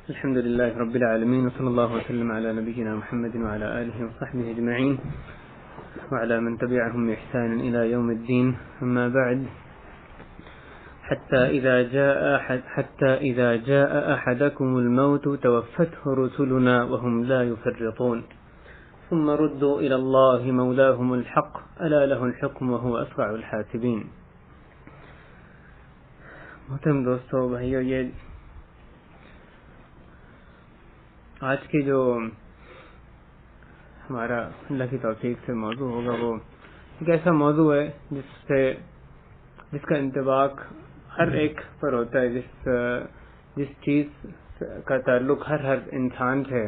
الحمد لله رب العالمين وصلى الله وسلم على نبينا محمد وعلى آله وصحبه أجمعين وعلى من تبعهم بإحسان إلى يوم الدين. أما بعد، حتى إذا جاء أحدكم الموت توفته رسلنا وهم لا يفرطون ثم ردوا إلى الله مولاهم الحق ألا له الحكم وهو أسرع الحاسبين. محترم دوستو، بھائیو، یہ آج کی جو ہمارا اللہ کی توفیق سے موضوع ہوگا وہ ایک ایسا موضوع ہے جس کا انطباق ہر ایک پر ہوتا ہے، جس چیز کا تعلق ہر انسان سے،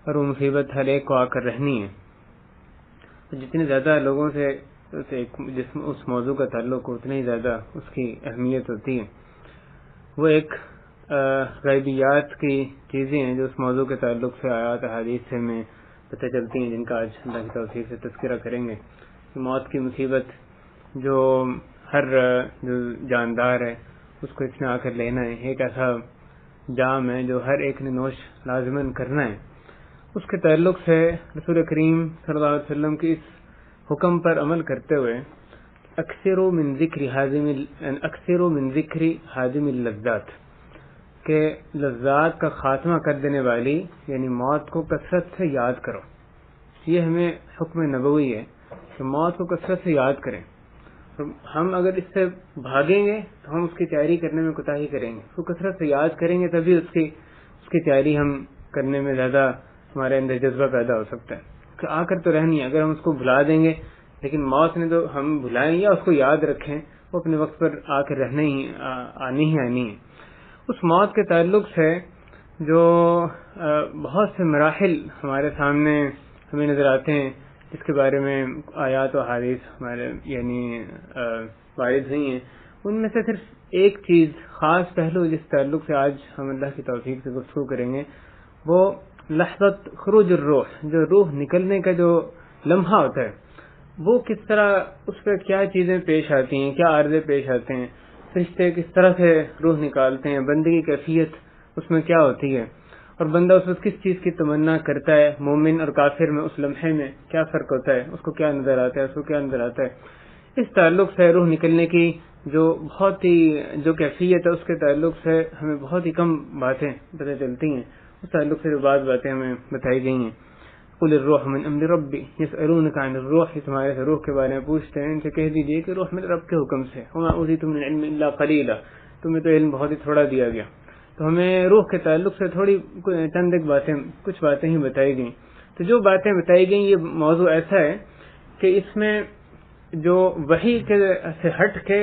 اور وہ مصیبت ہر ایک کو آ کر رہنی ہے. جتنے زیادہ لوگوں سے اس موضوع کا تعلق ہو، اتنی زیادہ اس کی اہمیت ہوتی ہے. وہ ایک غیبیات کی چیزیں ہیں جو اس موضوع کے تعلق سے آیات احادیث سے ہمیں پتہ چلتی ہیں، جن کا آج اللہ کی توفیق سے تذکرہ کریں گے. موت کی مصیبت جو ہر جو جاندار ہے اس کو اس میں آ کر لینا ہے، ایک ایسا جام ہے جو ہر ایک نے نوش لازماً کرنا ہے. اس کے تعلق سے رسول کریم صلی اللہ علیہ وسلم کی اس حکم پر عمل کرتے ہوئے اکثر من ذکر حازم اللذات، کہ لذات کا خاتمہ کر دینے والی یعنی موت کو کثرت سے یاد کرو. یہ ہمیں حکم نبوی ہے کہ موت کو کثرت سے یاد کریں. ہم اگر اس سے بھاگیں گے تو ہم اس کی تیاری کرنے میں کوتاہی کریں گے. اس کو کثرت سے یاد کریں گے تبھی اس کی تیاری ہم کرنے میں زیادہ ہمارے اندر جذبہ پیدا ہو سکتا ہے. کہ آ کر تو رہنی ہے، اگر ہم اس کو بھلا دیں گے، لیکن موت نے تو ہم بھلائیں یا اس کو یاد رکھیں، وہ اپنے وقت پر آ کر آنی ہے. اس موت کے تعلق سے جو بہت سے مراحل ہمارے سامنے ہمیں نظر آتے ہیں، جس کے بارے میں آیات و حدیث ہمارے وارد ہوئی ہیں، ان میں سے صرف ایک چیز، خاص پہلو جس تعلق سے آج ہم اللہ کی توفیق سے گفتگو کریں گے، وہ لحظت خروج الروح، جو روح نکلنے کا جو لمحہ ہوتا ہے، وہ کس طرح، اس پہ کیا چیزیں پیش آتی ہیں، کیا عارضے پیش آتے ہیں، فرشتے کس طرح سے روح نکالتے ہیں، بندے کی کیفیت اس میں کیا ہوتی ہے، اور بندہ اس وقت کس چیز کی تمنا کرتا ہے، مومن اور کافر میں اس لمحے میں کیا فرق ہوتا ہے، اس کو کیا نظر آتا ہے، اس کو کیا نظر آتا ہے. اس تعلق سے روح نکلنے کی جو کیفیت ہے، اس کے تعلق سے ہمیں بہت ہی کم باتیں پتہ چلتی ہیں. اس تعلق سے جو بعض باتیں ہمیں بتائی گئی ہیں، قل الروح من امر ربی یسألونک عن الروح، یہ تمہارے سے روح کے بارے میں پوچھتے ہیں، ان سے کہہ دیجئے کہ روح میرے رب کے حکم سے، وما اوتیتم من العلم الا قلیلا، تمہیں تو علم بہت ہی تھوڑا دیا گیا. تو ہمیں روح کے تعلق سے کچھ باتیں ہی بتائی گئیں. تو جو باتیں بتائی گئیں، یہ موضوع ایسا ہے کہ اس میں جو وحی سے ہٹ کے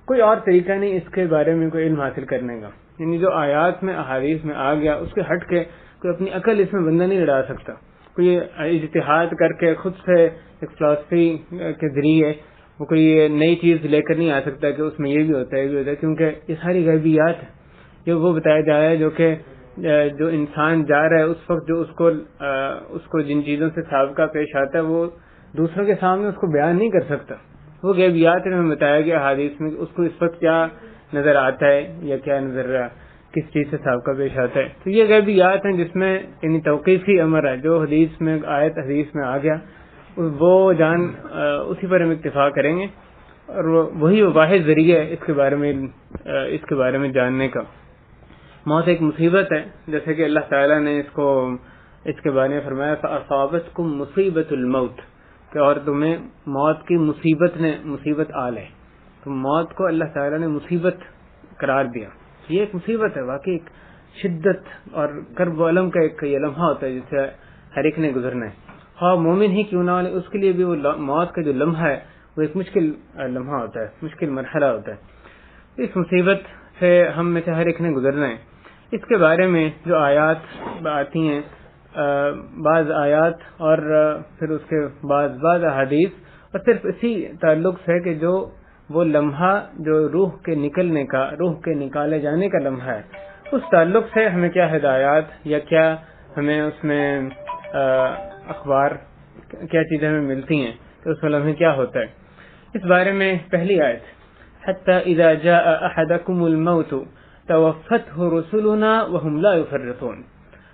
کوئی اور طریقہ نہیں اس کے بارے میں کوئی علم حاصل کرنے کا. یعنی جو آیات میں احادیث میں آ گیا، اس کے ہٹ کے کوئی اپنی عقل اس میں بندہ نہیں لڑا سکتا. کوئی اجتہاد کر کے خود سے ایک فلسفی کے ذریعے وہ کوئی نئی چیز لے کر نہیں آ سکتا کہ اس میں یہ بھی ہوتا ہے، یہ بھی ہوتا ہے، کیونکہ یہ ساری غیبیات ہے. جو وہ بتایا جا رہا ہے جو انسان جا رہا ہے اس وقت جو اس کو جن چیزوں سے سابقہ پیش آتا ہے، وہ دوسروں کے سامنے اس کو بیان نہیں کر سکتا. وہ غیبیات میں بتایا گیا حدیث میں کہ اس کو اس وقت کیا نظر آتا ہے یا کیا نظر کس چیز سے سابقہ پیش آتا ہے. تو یہ غیبیات ہیں جس میں یعنی توقیفی امر ہے، جو حدیث میں آیت حدیث میں آ گیا وہ اسی پر ہم اکتفا کریں گے، اور وہی واحد ذریعہ ہے اس کے بارے میں جاننے کا. موت ایک مصیبت ہے، جیسے کہ اللہ تعالیٰ نے اس کے بارے میں فرمایا فَأَصَابَتْكُمْ مُصِيبَةُ الْمَوْتِ، کہ اور تمہیں موت کی مصیبت آل ہے. تو موت کو اللہ تعالیٰ نے مصیبت قرار دیا. یہ ایک مصیبت ہے، واقعی ایک شدت اور کرب و الم کا ایک یہ لمحہ ہوتا ہے جس سے ہر ایک نے گزرنا ہے، خواہ مومن ہی کیوں نہ ہو، اس کے لیے بھی وہ موت کا جو لمحہ ہے وہ ایک مشکل لمحہ ہوتا ہے، مشکل مرحلہ ہوتا ہے. اس مصیبت سے ہم میں سے ہر ایک نے گزرنا ہے. اس کے بارے میں جو آیات آتی ہیں، بعض آیات اور پھر اس کے بعض احادیث، اور صرف اسی تعلق سے کہ جو وہ لمحہ جو روح کے نکالے جانے کا لمحہ ہے، اس تعلق سے ہمیں کیا ہدایات یا کیا ہمیں اس میں اخبار کیا چیزیں ہمیں ملتی ہیں کہ اس لمحے کیا ہوتا ہے. اس بارے میں پہلی آیت حتی اذا جاء احدکم الموت توفتہ رسلنا وہم لا یفرطون،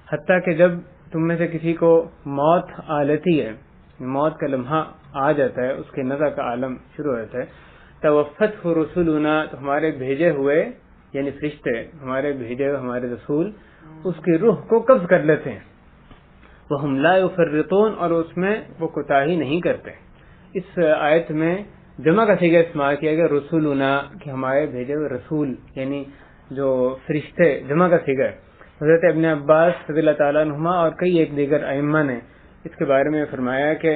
حتیٰ کہ جب تم میں سے کسی کو موت آ لیتی ہے، موت کا لمحہ آ جاتا ہے، اس کے نزع کا عالم شروع ہو جاتا ہے، توفتہ رسلنا، تو ہمارے بھیجے ہوئے یعنی فرشتے، ہمارے بھیجے ہوئے ہمارے رسول اس کی روح کو قبض کر لیتے ہیں، وہم لا یفرطون، اور اس میں وہ کوتاہی نہیں کرتے۔ اس آیت میں جمع کا صیغہ استعمال کیا گیا رسولنا، کہ ہمارے بھیجے ہوئے رسول یعنی جو فرشتے، جمع کا صیغہ ہے۔ حضرت ابن عباس رضی اللہ تعالیٰ عنہما اور کئی ایک دیگر ائمہ نے اس کے بارے میں فرمایا کہ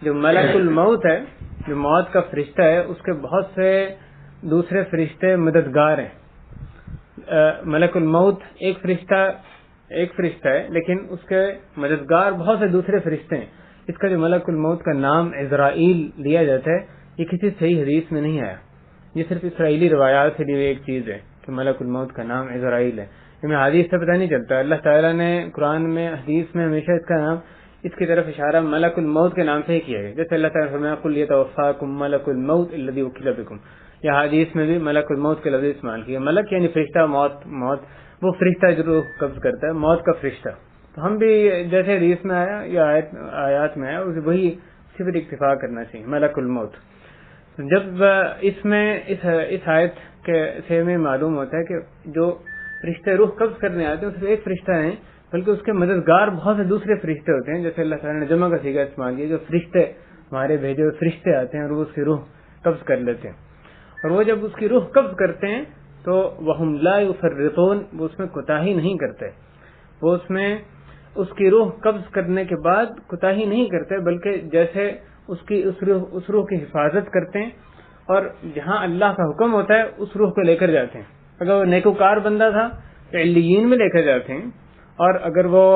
جو ملک الموت ہے، جو موت کا فرشتہ ہے، اس کے بہت سے دوسرے فرشتے مددگار ہیں۔ ملک الموت ایک فرشتہ ہے، لیکن اس کے مددگار بہت سے دوسرے فرشتے ہیں۔ اس کا جو ملک الموت کا نام عزرائیل لیا جاتا ہے، یہ کسی صحیح حدیث میں نہیں آیا، یہ صرف اسرائیلی روایات سے لی ہوئی ایک چیز ہے کہ ملک الموت کا نام عزرائیل ہے۔ ہمیں حدیث سے پتہ نہیں چلتا، اللہ تعالیٰ نے قرآن میں حدیث میں ہمیشہ اس کا نام، اس کی طرف اشارہ ملک الموت کے نام سے ہی کیا گیا، جیسے اللہ تعالیٰ نے فرمایا قل یتوفاکم ملک الموت الذی وکل بکم، یہ حدیث میں بھی ملک الموت کے لفظ استعمال کیا۔ ملک یعنی فرشتہ، موت وہ فرشتہ جو روح قبض کرتا ہے، موت کا فرشتہ۔ تو ہم بھی جیسے حدیث میں آیا یا آیات میں آیا وہی اسی پر اکتفا کرنا چاہیے، ملک الموت۔ جب اس میں اس آیت کے سے میں معلوم ہوتا ہے کہ جو فرشتے روح قبض کرنے آتے ہیں صرف ایک فرشتہ نہیں، بلکہ اس کے مددگار بہت سے دوسرے فرشتے ہوتے ہیں، جیسے اللہ تعالیٰ نے جمع کا صیغہ استعمال کیا، جو فرشتے ہمارے بھیجے ہوئے فرشتے آتے ہیں اور وہ اس کی روح قبض کر لیتے ہیں، اور وہ جب اس کی روح قبض کرتے ہیں تو وہم لا یفرطون، وہ اس میں کوتاہی نہیں کرتے، وہ اس کی روح قبض کرنے کے بعد کوتاہی نہیں کرتے، بلکہ جیسے اس روح کی حفاظت کرتے ہیں، اور جہاں اللہ کا حکم ہوتا ہے اس روح کو لے کر جاتے ہیں۔ اگر وہ نیکوکار بندہ تھا تو علیین میں لے کر جاتے ہیں، اور اگر وہ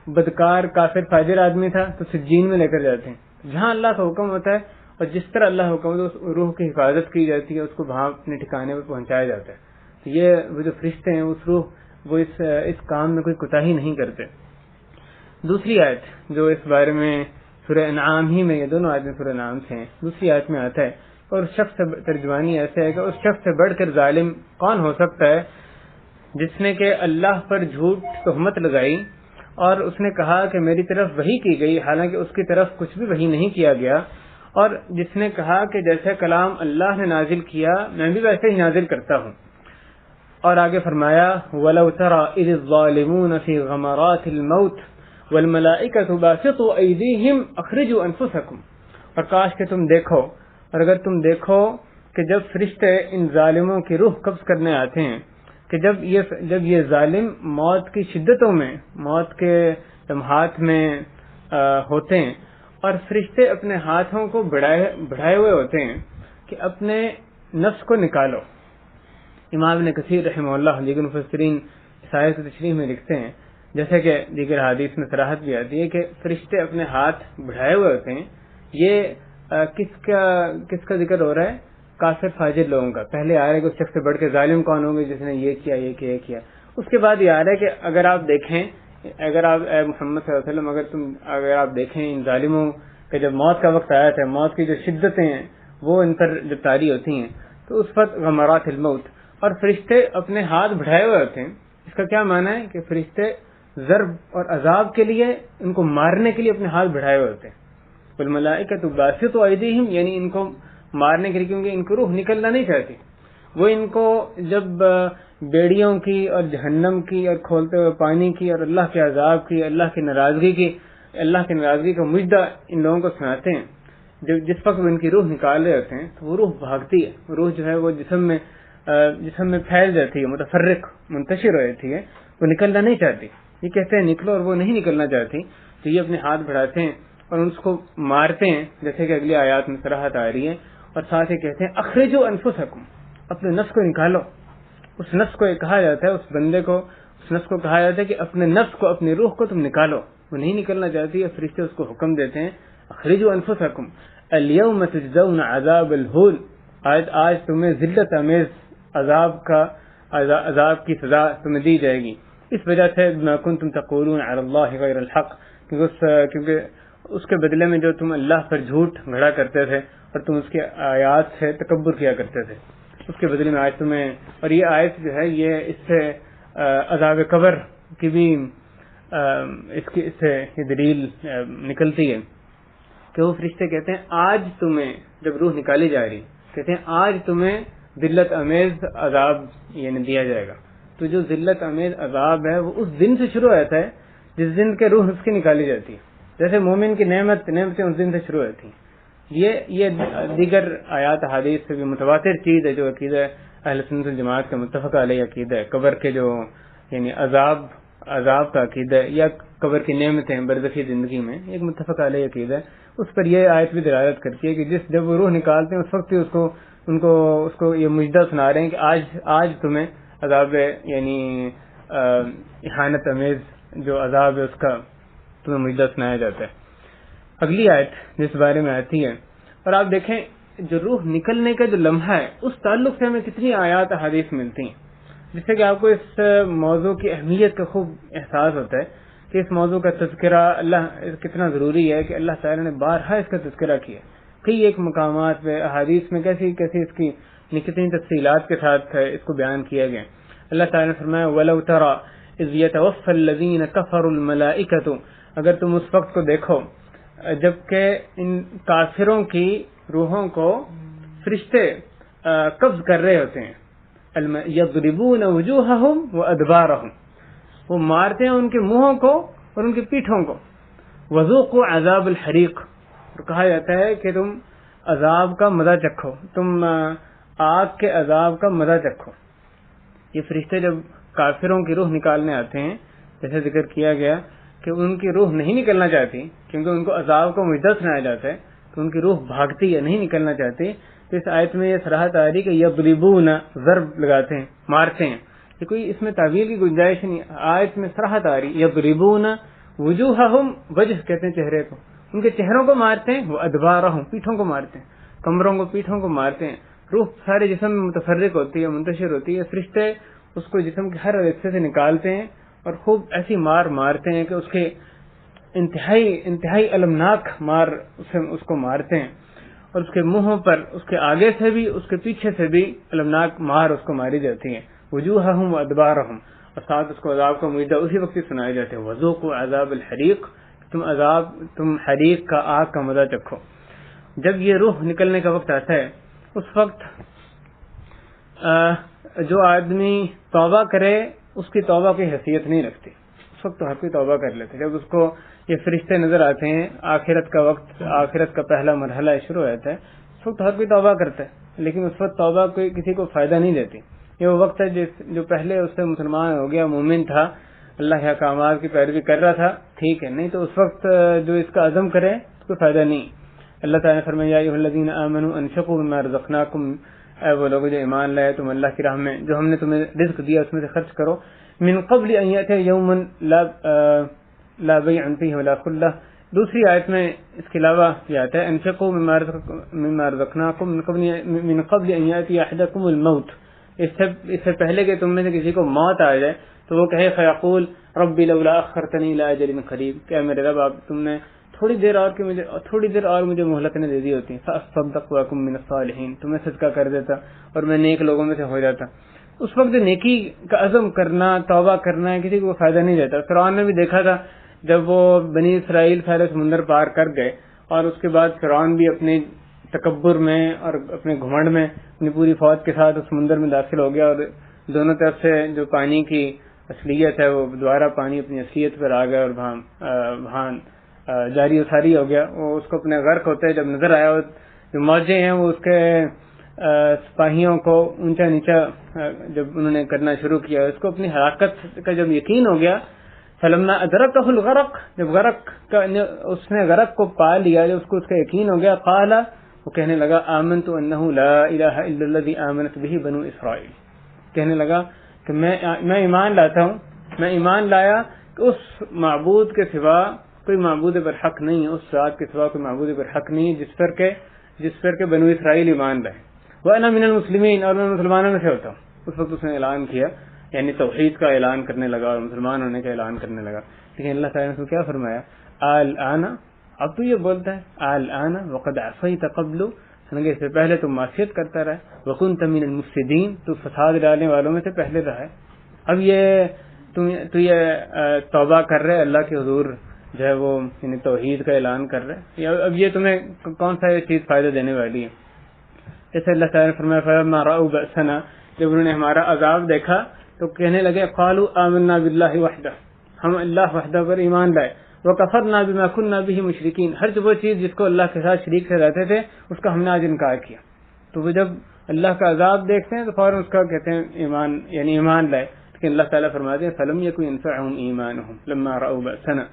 بدکار کافر فاجر آدمی تھا تو سجین میں لے کر جاتے ہیں۔ جہاں اللہ کا حکم ہوتا ہے اور جس طرح اللہ کا حکم ہوتا ہے اس روح کی حفاظت کی جاتی ہے، اس کو وہاں اپنے ٹھکانے پر پہنچایا جاتا ہے۔ تو یہ وہ جو فرشتے ہیں اس روح وہ اس کام میں کوئی کوتاہی نہیں کرتے۔ دوسری آیت جو اس بارے میں سورہ انعام ہی میں، یہ دونوں آیتیں سورہ انعام سے ہیں، دوسری آیت میں آتا ہے، اور اس شخص سے ترجمانی ایسے ہے کہ اس شخص سے بڑھ کر ظالم کون ہو سکتا ہے جس نے کہ اللہ پر جھوٹ تہمت لگائی اور اس نے کہا کہ میری طرف وحی کی گئی، حالانکہ اس کی طرف کچھ بھی وحی نہیں کیا گیا، اور جس نے کہا کہ جیسے کلام اللہ نے نازل کیا میں بھی ویسے ہی نازل کرتا ہوں۔ اور آگے فرمایا وَلَوْ تَرَى إِذِ الظَّالِمُونَ فِي غَمَرَاتِ الْمَوْتِ وَالْمَلَائِكَةُ بَاسِطُو أَيْدِيهِمْ أَخْرِجُوا أَنفُسَكُمْ، اور کاش کہ تم دیکھو، اور اگر تم دیکھو کہ جب فرشتے ان ظالموں کی روح قبض کرنے آتے ہیں، کہ جب یہ ظالم موت کی شدتوں میں، موت کے لمحات میں ہوتے ہیں، اور فرشتے اپنے ہاتھوں کو بڑھائے ہوئے ہوتے ہیں کہ اپنے نفس کو نکالو۔ امام ابن کثیر رحمہ اللہ دیگر مفسرین اس آیت کی تشریح میں لکھتے ہیں، جیسے کہ دیگر حدیث میں صراحت بھی آتی ہے کہ فرشتے اپنے ہاتھ بڑھائے ہوئے ہوتے ہیں۔ یہ کس کا ذکر ہو رہا ہے؟ کافر فاجر لوگوں کا۔ پہلے آ رہا ہے کہ اس شخص سے بڑھ کے ظالم کون ہوں گے جس نے یہ کیا یہ کیا یہ کیا، اس کے بعد یہ آ رہا ہے کہ اگر آپ دیکھیں، اگر آپ اے محمد صلی اللہ علیہ وسلم اگر آپ دیکھیں ان ظالموں کہ جب موت کا وقت آیا تھا، موت کی جو شدتیں ہیں وہ ان پر جب طاری ہوتی ہیں تو اس وقت غمرات الموت، اور فرشتے اپنے ہاتھ بڑھائے ہوئے ہوتے ہیں۔ اس کا کیا معنی ہے کہ فرشتے ضرب اور عذاب کے لیے، ان کو مارنے کے لیے اپنے ہاتھ بڑھائے ہوئے ہوتے ہیں۔ والملائکۃ باسطوا ایدیہم، یعنی ان کو مارنے کے لیے، کیونکہ ان کو روح نکلنا نہیں چاہتی، وہ ان کو جب بیڑیوں کی اور جہنم کی اور کھولتے ہوئے پانی کی اور اللہ کے عذاب کی، اللہ کی ناراضگی کا مجدہ ان لوگوں کو سناتے ہیں، جس وقت وہ ان کی روح نکال رہے ہوتے ہیں تو وہ روح بھاگتی ہے، روح جو ہے وہ جسم میں پھیل جاتی ہے، متفرق منتشر ہو جاتی ہے، وہ نکلنا نہیں چاہتی۔ یہ کہتے ہیں نکلو، اور وہ نہیں نکلنا چاہتی، تو یہ اپنے ہاتھ بڑھاتے ہیں اور اس کو مارتے ہیں، جیسے کہ اگلی آیات میں صراحت آ رہی ہے، اور ساتھ ہی کہتے ہیں اخرجوا انفسکم، اپنے نفس کو نکالو۔ اس نفس کو کہا جاتا ہے، اس بندے کو، اس نفس کو کہا جاتا ہے کہ اپنے نفس کو، اپنی روح کو تم نکالو، وہ نہیں نکلنا چاہتی، اور فرشتے اس کو حکم دیتے ہیں اخرجوا انفسکم اليوم تجزون عذاب الہول، آج تمہیں ذلت آمیز عذاب کی سزا تمہیں دی جائے گی، اس وجہ سے بما کنتم تقولون علی اللہ غیر الحق، کیونکہ اس کے بدلے میں جو تم اللہ پر جھوٹ گھڑا کرتے تھے اور تم اس کی آیات سے تکبر کیا کرتے تھے۔ اس کے بدلے میں آج تمہیں. اور یہ آیت جو ہے یہ اس سے عذاب قبر کی بھی اس سے یہ دلیل نکلتی ہے کہ وہ فرشتے کہتے ہیں آج تمہیں جب روح نکالی جا رہی کہتے ہیں آج تمہیں ذلت امیز عذاب یعنی دیا جائے گا. تو جو ذلت امیز عذاب ہے وہ اس دن سے شروع ہوتا ہے جس دن کے روح اس کی نکالی جاتی ہے. جیسے مومن کی نعمتیں اس دن سے شروع ہوتی ہیں. یہ دیگر آیات حدیث سے بھی متواتر چیز ہے جو عقیدہ اہل سنت والجماعت کا متفق علیہ عقیدہ ہے. قبر کے جو یعنی عذاب کا عقیدہ ہے یا قبر کی نعمتیں برزخی زندگی میں ایک متفق علیہ عقیدہ ہے. اس پر یہ آیت بھی دلالت کرتی ہے کہ جب وہ روح نکالتے ہیں اس وقت ہی اس کو یہ مجدہ سنا رہے ہیں کہ آج تمہیں عذاب یعنی احانت امیز جو عذاب ہے اس کا تمہیں مجدہ سنایا جاتا ہے. اگلی آیت جس بارے میں آتی ہے اور آپ دیکھیں جو روح نکلنے کا جو لمحہ ہے اس تعلق سے ہمیں کتنی آیات حدیث ملتی ہیں جس سے کہ آپ کو اس موضوع کی اہمیت کا خوب احساس ہوتا ہے کہ اس موضوع کا تذکرہ اللہ کتنا ضروری ہے کہ اللہ تعالی نے بارہا اس کا تذکرہ کیا. کئی ایک مقامات پہ احادیث میں کیسی اس کی کتنی تفصیلات کے ساتھ اس کو بیان کیا گیا. اللہ تعالی نے فرمایا وَلَوْ تَرَى إِذْ يَتَوَفَّى الَّذِينَ كَفَرُوا الْمَلَائِكَةُ اگر تم اس وقت کو دیکھو جبکہ ان کافروں کی روحوں کو فرشتے قبض کر رہے ہوتے ہیں. یضربون وجوہہم وادبارہم وہ مارتے ہیں ان کے منہوں کو اور ان کی پیٹھوں کو. وذوقوا عذاب الحریق اور کہا جاتا ہے کہ تم عذاب کا مزہ چکھو تم آگ کے عذاب کا مزہ چکھو. یہ فرشتے جب کافروں کی روح نکالنے آتے ہیں جیسے ذکر کیا گیا کہ ان کی روح نہیں نکلنا چاہتی کیونکہ ان کو عذاب کو مجدہ سنایا جاتا ہے تو ان کی روح بھاگتی ہے نہیں نکلنا چاہتی. تو اس آیت میں یہ صراحت آ رہی کہ یضربون ضرب لگاتے ہیں مارتے ہیں. یہ کوئی اس میں تعبیر کی گنجائش نہیں. آیت میں صراحت آ رہی یضربون وجوہہم وجہ کہتے ہیں چہرے کو ان کے چہروں کو مارتے ہیں. وہ ادبارہم پیٹھوں کو مارتے ہیں کمروں کو پیٹھوں کو مارتے ہیں. روح سارے جسم میں متفرق ہوتی ہے منتشر ہوتی ہے. فرشتے اس کو جسم کے ہر حصے سے نکالتے ہیں اور خوب ایسی مارتے ہیں کہ اس کے انتہائی المناک مار اس کو مارتے ہیں اور اس کے منہوں پر اس کے آگے سے بھی اس کے پیچھے سے بھی المناک مار اس کو ماری جاتی ہے. وجوہہم وادبارہم اور ساتھ اس کو عذاب کا مجدہ اسی وقت ہی سنایا جاتا ہے. وذوقوا عذاب الحریق تم حریق کا آگ کا مزہ چکھو. جب یہ روح نکلنے کا وقت آتا ہے اس وقت جو آدمی توبہ کرے اس کی توبہ کی حیثیت نہیں رکھتی. اس وقت تو ہر کوئی توبہ کر لیتے. جب اس کو یہ فرشتے نظر آتے ہیں آخرت کا وقت آخرت کا پہلا مرحلہ شروع ہوتا ہے اس وقت ہر کوئی توبہ کرتا ہے لیکن اس وقت توبہ کوئی کسی کو فائدہ نہیں دیتی. یہ وہ وقت ہے جو پہلے اس سے مسلمان ہو گیا مومن تھا اللہ کے احکامات کی پیروی کر رہا تھا ٹھیک ہے نہیں تو اس وقت جو اس کا عزم کرے اس کو فائدہ نہیں. اللہ تعالیٰ نے فرمایا یا ایھا الذین آمنوا انفقوا مما رزقناکم اے وہ لوگ جو ایمان لائے تم اللہ کی راہ میں جو ہم نے تمہیں رزق دیا اس میں سے خرچ کرو. من قبل ان یأتی یوم لا بیع فیہ ولا خلہ. دوسری آیت میں اس کے علاوہ یہ آتا ہے انفقوا مما رزقناکم من قبل ان یأتی احدکم الموت. اس سے پہلے کہ تم میں سے کسی کو موت آ جائے تو وہ کہے فیقول ربی لولا اخرتنی الی اجل قریب کہ میرے رب آپ تم نے تھوڑی دیر اور مجھے مہلت نے دے دی ہوتی فاصدق واکم من الصالحین تو میں صدقہ کر دیتا اور میں نیک لوگوں میں سے ہو جاتا. اس وقت نیکی کا عزم کرنا توبہ کرنا ہے کسی کو فائدہ نہیں دیتا. فرعون نے بھی دیکھا تھا جب وہ بنی اسرائیل سارے سمندر پار کر گئے اور اس کے بعد فرعون بھی اپنے تکبر میں اور اپنے گھمنڈ میں اپنی پوری فوج کے ساتھ اس سمندر میں داخل ہو گیا اور دونوں طرف سے جو پانی کی اصلیت ہے وہ دوبارہ پانی اپنی اصلیت پر آ گیا اور وہاں جاری وساری ہو گیا. وہ اس کو اپنے غرق ہوتے جب نظر آیا جو موجیں ہیں وہ اس کے سپاہیوں کو اونچا نیچا جب انہوں نے کرنا شروع کیا اس کو اپنی ہلاکت کا جب یقین ہو گیا فلما ادرکہ الغرق جب اس نے غرق کو پا لیا جب اس کو اس کا یقین ہو گیا قال وہ کہنے لگا آمنت انہ لا الہ الا الذی آمنت بہ بنو اسرائیل. کہنے لگا کہ میں ایمان لاتا ہوں میں ایمان لایا کہ اس معبود کے سوا کوئی معبود پر حق نہیں ہے اس ذات کے سوا کوئی معبود پر حق نہیں ہے جس پر کہ بنو اسرائیل ایمان لائے. وَأَنَا مِنَ الْمُسْلِمِينَ اور میں مسلمانوں میں سے ہوتا ہوں. اس وقت اس نے اعلان کیا یعنی توحید کا اعلان کرنے لگا اور مسلمان ہونے کا اعلان کرنے لگا. لیکن اللہ تعالیٰ نے کیا فرمایا الآن اب تو یہ بولتا ہے الآن وقد عصیت قبل حالانکہ اس سے پہلے تو معصیت کرتا رہا ہے، وَكُنْتَ مِنَ الْمُفْسِدِينَ، تو فساد ڈالنے والوں میں سے پہلے رہا ہے. اب تو یہ توبہ کر رہے اللہ کے حضور جو ہے وہ یعنی توحید کا اعلان کر رہے، اب یہ تمہیں کون سا یہ چیز فائدہ دینے والی ہے؟ جیسے اللہ تعالیٰ نے فرمایا فَلَمَّا رَأَوْا بَأْسَنَا، جب انہوں نے ہمارا عذاب دیکھا تو کہنے لگے قَالُوا آمَنَّا بِاللَّهِ وَحْدَهُ، ہم اللہ وحدہ پر ایمان لائے، وَكَفَرْنَا بِمَا كُنَّا بِهِ مُشْرِكِينَ، ہر وہ چیز جس کو اللہ کے ساتھ شریک سے رہتے تھے اس کا ہم نے آج انکار کیا. تو وہ جب اللہ کا عذاب دیکھتے ہیں تو فوراً اس کا کہتے ہیں ایمان، یعنی ایمان لائے. لیکن اللہ تعالیٰ فرماتے ہیں فَلَمْ يَكُنْ يَنْفَعُهُمْ إِيمَانُهُمْ لَمَّا رَأَوْا بَأْسَنَا،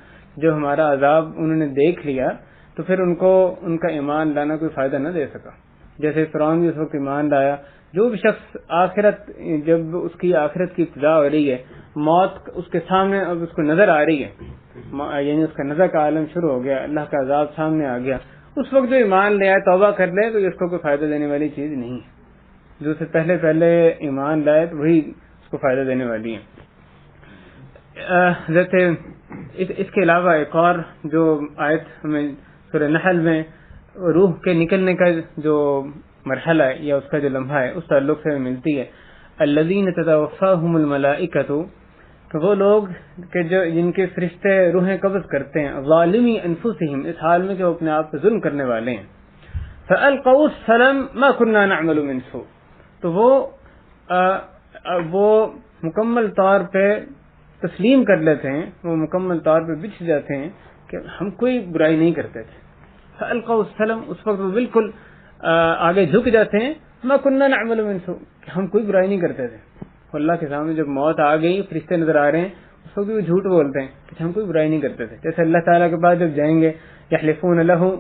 جو ہمارا عذاب انہوں نے دیکھ لیا تو پھر ان کو ان کا ایمان لانا کوئی فائدہ نہ دے سکا. جیسے فرعون بھی اس وقت ایمان لایا. جو بھی شخص آخرت، جب اس کی آخرت کی ابتدا ہو رہی ہے، موت اس کے سامنے اب اس کو نظر آ رہی ہے، یعنی اس کا نظر کا عالم شروع ہو گیا، اللہ کا عذاب سامنے آ گیا، اس وقت جو ایمان لے آئے، توبہ کر لے، تو اس کو کوئی فائدہ دینے والی چیز نہیں ہے. جو سے پہلے ایمان لائے تو وہی اس کو فائدہ دینے والی ہے. جیسے اس کے علاوہ ایک اور جو آیت ہمیں سورہ نحل میں روح کے نکلنے کا جو مرحلہ ہے یا اس کا جو لمحہ ہے اس تعلق سے ملتی ہے، الذین تتوفاہم الملائکۃ، کہ وہ لوگ کہ جو جن کے فرشتے روحیں قبض کرتے ہیں، ظالمی انفسہم، اس حال میں کہ وہ اپنے آپ پہ ظلم کرنے والے ہیں، فالقوا السلم ما كنا نعمل من سوء، تو وہ مکمل طور پہ تسلیم کر لیتے ہیں، وہ مکمل طور پہ بچ جاتے ہیں کہ ہم کوئی برائی نہیں کرتے تھے. فالقوا السلم، اس وقت وہ بالکل آگے جھک جاتے ہیں، ما كنا نعمل من سوء، کہ ہم کوئی برائی نہیں کرتے تھے. اللہ کے سامنے جب موت آ گئی، فرشتے نظر آ رہے ہیں، اس وقت بھی وہ جھوٹ بولتے ہیں کہ ہم کوئی برائی نہیں کرتے تھے. جیسے اللہ تعالیٰ کے پاس جب جائیں گے، یحلفون له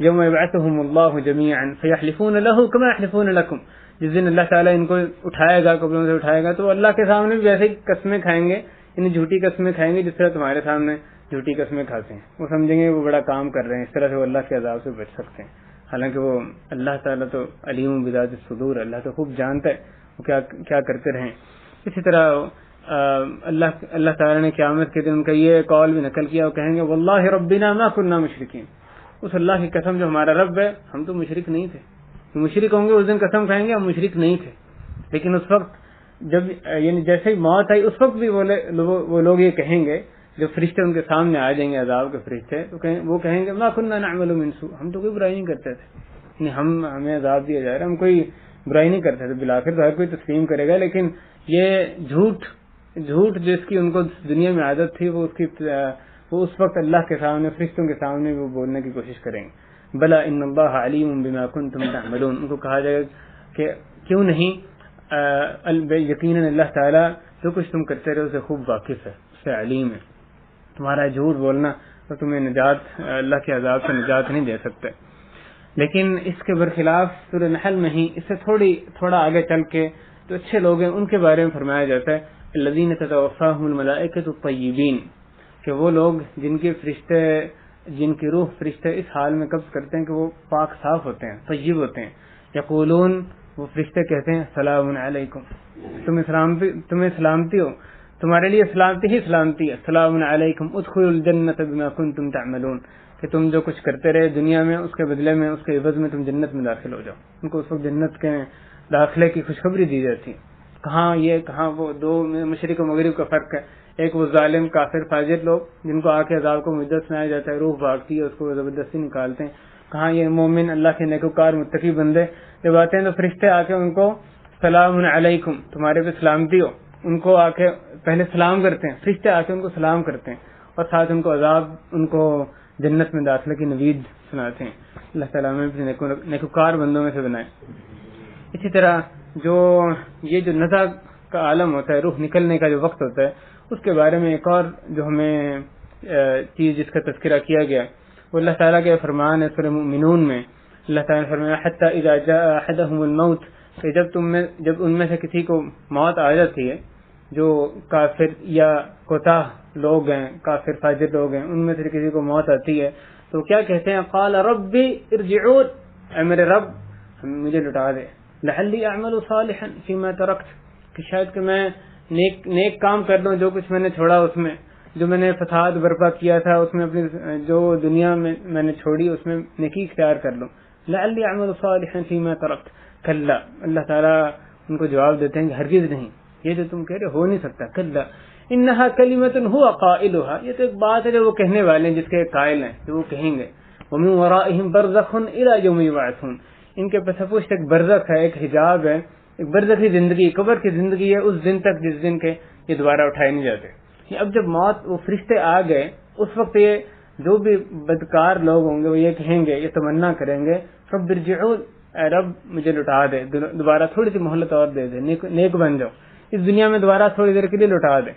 یوم یبعثهم اللہ جمیعا فیحلفون له کما یحلفون لکم، جس دن اللہ تعالیٰ ان کو اٹھائے گا، قبروں سے اٹھائے گا، تو اللہ کے سامنے بھی ویسے ہی قسمیں کھائیں گے، یعنی جھوٹی قسمیں کھائیں گے جس طرح تمہارے سامنے جھوٹی قسمیں کھاتے ہیں. وہ سمجھیں گے وہ بڑا کام کر رہے ہیں، اس طرح سے وہ اللہ کے عذاب سے بچ سکتے ہیں. حالانکہ وہ اللہ تعالیٰ تو علیم بذات الصدور، اللہ تو خوب جانتا ہے وہ کیا کرتے رہیں. اسی طرح اللہ تعالیٰ نے قیامت کے دن ان کا یہ قول بھی نقل کیا، وہ کہیں گے واللہ ربنا ما كنا مشرکین، اس اللہ کی قسم جو ہمارا رب ہے ہم تو مشرک نہیں تھے. مشرک ہوں گے اس دن قسم کھائیں گے ہم مشرک نہیں تھے. لیکن اس وقت جب یعنی جیسے ہی موت آئی اس وقت بھی وہ لوگ یہ کہیں گے، جو فرشتے ان کے سامنے آ جائیں گے عذاب کے فرشتے، تو وہ کہیں گے ما كنا نعمل من سوء، ہم تو کوئی برائی نہیں کرتے تھے، یعنی ہمیں عذاب دیا جا رہا ہے، ہم کوئی برائی نہیں کرتے تھے. بالآخر تو ہر کوئی تسلیم کرے گا، لیکن یہ جھوٹ جس کی ان کو دنیا میں عادت تھی وہ اس وقت اللہ کے سامنے، فرشتوں کے سامنے وہ بولنے کی کوشش کریں گے. بلا ان اللہ علیم بما کنتم تعملون، ان کو کہا جائے گا کہ کیوں نہیں، یقیناً اللہ تعالیٰ جو کچھ تم کرتے رہے اسے خوب واقف ہے، اس سے علیم ہے. تمہارا جھوٹ بولنا تو تمہیں اللہ کے عذاب سے نجات نہیں دے سکتے. لیکن اس کے برخلاف سورہ نحل میں ہی اس سے تھوڑا آگے چل کے جو اچھے لوگ ہیں ان کے بارے میں فرمایا جاتا ہے الذین تتوفاہم الملائکۃ الطیبین، کہ وہ لوگ جن کی روح فرشتے اس حال میں قبض کرتے ہیں کہ وہ پاک صاف ہوتے ہیں، طیب ہوتے ہیں. یقولون، وہ فرشتے کہتے ہیں سلام علیکم، تمہیں سلامتی ہو، تمہارے لیے سلامتی ہی سلامتی ہے. سلام علیکم ادخلوا الجنۃ بما کنتم تعملون، کہ تم جو کچھ کرتے رہے دنیا میں اس کے بدلے میں، اس کے عوض میں تم جنت میں داخل ہو جاؤ. ان کو اس وقت جنت کے داخلے کی خوشخبری دی جاتی. کہاں وہ دو مشرق و مغرب کا فرق ہے. ایک وہ ظالم کافر فاجر لوگ جن کو آ کے عذاب کو مدت سنایا جاتا ہے، روح بھاگتی ہے، اس کو زبردستی نکالتے ہیں. کہاں یہ مومن اللہ کے نیکوکار متقی بندے جب آتے ہیں تو فرشتے آ کے ان کو سلام علیکم، تمہارے پہ سلامتی ہو، ان کو آ کے پہلے سلام کرتے ہیں، فرشتے آ کے ان کو سلام کرتے ہیں اور ساتھ ان کو عذاب، ان کو جنت میں داخلے کی نوید سناتے ہیں. اللہ تعالیٰ میں نیکوکار بندوں میں سے بنائے. اسی طرح جو نزع کا عالم ہوتا ہے، روح نکلنے کا جو وقت ہوتا ہے، اس کے بارے میں ایک اور جو ہمیں چیز جس کا تذکرہ کیا گیا وہ اللہ تعالیٰ کے فرمان ہے سورہ مومنون میں. اللہ تعالیٰ نے فرمایا حتی اذا جاء احدهم الموت، کہ جب ان میں سے کسی کو موت آ جاتی ہے، جو کافر یا کوتاہ لوگ ہیں، کافر فاجر لوگ ہیں، ان میں سے کسی کو موت آتی ہے تو کیا کہتے ہیں قال ربی ارجعون، اے میرے رب مجھے لٹا دے، لعلی اعمل صالحا فیما ترکت، کہ شاید کہ میں نیک کام کر لوں جو کچھ میں نے چھوڑا، اس میں جو میں نے فساد برپا کیا تھا اس میں، اپنی جو دنیا میں نے چھوڑی اس میں نیکی اختیار کر لوں. لعلی اعمل صالحا فیما ترکت کلا، اللہ تعالیٰ ان کو جواب دیتے ہیں کہ ہرگز نہیں، یہ جو تم کہہ رہے ہو نہیں سکتا، کلا انہا کلمۃ هو قائلها، یہ تو ایک بات ہے جو وہ کہنے والے ہیں، جس کے قائل ہیں، جو وہ کہیں گے. ومن ورائہم برزخ الی یوم یبعثون، ان کے پس پشت ایک برزخ ہے، ایک حجاب ہے، ایک برزخی زندگی، قبر کی زندگی ہے اس دن تک جس دن کے یہ دوبارہ اٹھائے نہیں جاتے. اب جب موت، وہ فرشتے آ گئے، اس وقت یہ جو بھی بدکار لوگ ہوں گے وہ یہ کہیں گے، یہ تمنا کریں گے، رب ارجعون، اے رب مجھے لٹا دے، دوبارہ تھوڑی سی مہلت اور دے دے، نیک بن جاؤ، اس دنیا میں دوبارہ تھوڑی دیر کے لیے لٹا دے.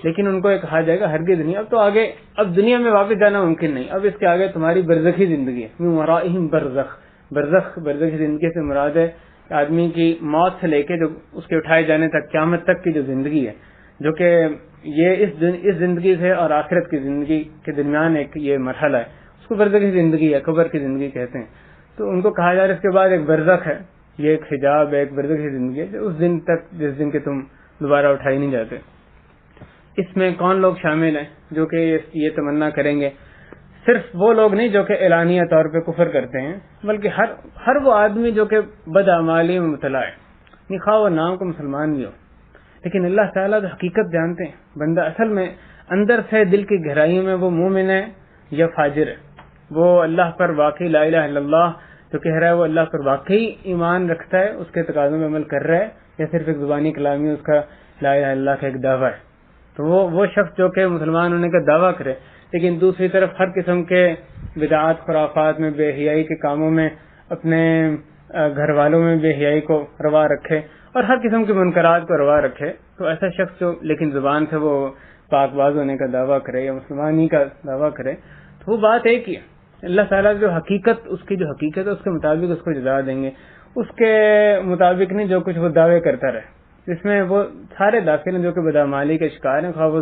لیکن ان کو یہ کہا جائے گا ہرگز نہیں، اب تو آگے، اب دنیا میں واپس جانا ممکن نہیں، اب اس کے آگے تمہاری برزخی زندگی ہے. من ورائہم برزخ، برزخی زندگی سے مراد ہے آدمی کی موت سے لے کے جو اس کے اٹھائے جانے تک، قیامت تک کی جو زندگی ہے، جو کہ یہ اس زندگی سے اور آخرت کی زندگی کے درمیان ایک یہ مرحلہ ہے، اس کو برزخی زندگی ہے، قبر کی زندگی کہتے ہیں. تو ان کو کہا جا رہا ہے اس کے بعد ایک برزخ ہے، یہ ایک حجاب ہے، ایک برزخی زندگی ہے، اس دن تک جس دن کے تم دوبارہ اٹھائی نہیں جاتے. اس میں کون لوگ شامل ہیں جو کہ یہ تمنا کریں گے؟ صرف وہ لوگ نہیں جو کہ اعلانیہ طور پہ کفر کرتے ہیں، بلکہ ہر وہ آدمی جو کہ بدعمالی میں مبتلا ہے، خواہ وہ نام کو مسلمان بھی ہو. لیکن اللہ تعالیٰ تو حقیقت جانتے ہیں، بندہ اصل میں اندر سے دل کی گہرائیوں میں وہ مومن ہے یا فاجر ہے، وہ اللہ پر واقعی لا الہ الا اللہ جو کہہ رہا ہے وہ اللہ پر واقعی ایمان رکھتا ہے، اس کے تقاضوں میں عمل کر رہا ہے، یا صرف ایک زبانی کلامی اس کا لا الہ الا اللہ کا ایک دعویٰ ہے. تو وہ شخص جو کہ مسلمان ہونے کا دعویٰ کرے لیکن دوسری طرف ہر قسم کے بدعات، خرافات میں، بے حیائی کے کاموں میں، اپنے گھر والوں میں بے حیائی کو روا رکھے اور ہر قسم کے منکرات کو روا رکھے، تو ایسا شخص جو لیکن زبان سے وہ پاک باز ہونے کا دعویٰ کرے یا مسلمانی کا دعویٰ کرے، تو وہ بات ایک ہی ہے. اللہ تعالیٰ جو حقیقت، اس کی جو حقیقت ہے اس کے مطابق اس کو جزا دیں گے، اس کے مطابق نہیں جو کچھ وہ دعوے کرتا رہے. اس میں وہ سارے داخل ہیں جو کہ بدعمالی کے شکار ہیں، خواہ وہ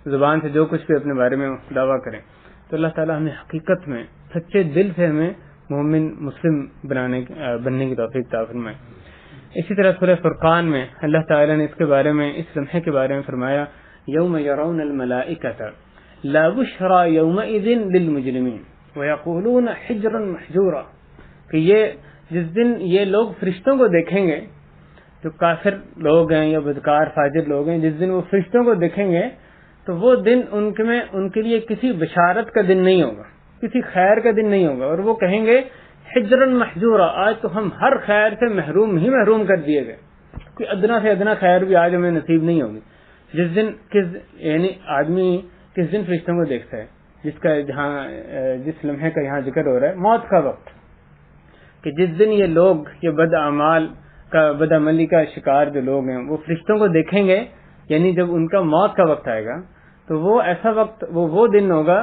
زبان سے جو کچھ بھی اپنے بارے میں دعویٰ کریں. تو اللہ تعالیٰ ہمیں حقیقت میں سچے دل سے ہمیں مومن مسلم بننے کی توفیق عطا فرمائے. اسی طرح سورہ فرقان میں اللہ تعالیٰ نے اس کے بارے میں، اس لمحے کے بارے میں فرمایا یوم یرون الملائکۃ لا بشری یومئذ للمجرمین ویقولون حجرا محجورا، کہ یہ جس دن یہ لوگ فرشتوں کو دیکھیں گے، جو کافر لوگ ہیں یا بدکار فاجر لوگ ہیں، جس دن وہ فرشتوں کو دیکھیں گے تو وہ دن ان کے لیے کسی بشارت کا دن نہیں ہوگا، کسی خیر کا دن نہیں ہوگا، اور وہ کہیں گے حجرا محجورا، آج تو ہم ہر خیر سے محروم کر دیے گئے، کوئی ادنا سے ادنا خیر بھی آج ہمیں نصیب نہیں ہوگی. جس دن یعنی آدمی کس دن فرشتوں کو دیکھتا ہے، جس لمحے کا یہاں ذکر ہو رہا ہے، موت کا وقت، کہ جس دن یہ لوگ، یہ بدعملی کا شکار جو لوگ ہیں وہ فرشتوں کو دیکھیں گے، یعنی جب ان کا موت کا وقت آئے گا تو وہ ایسا وقت، وہ دن ہوگا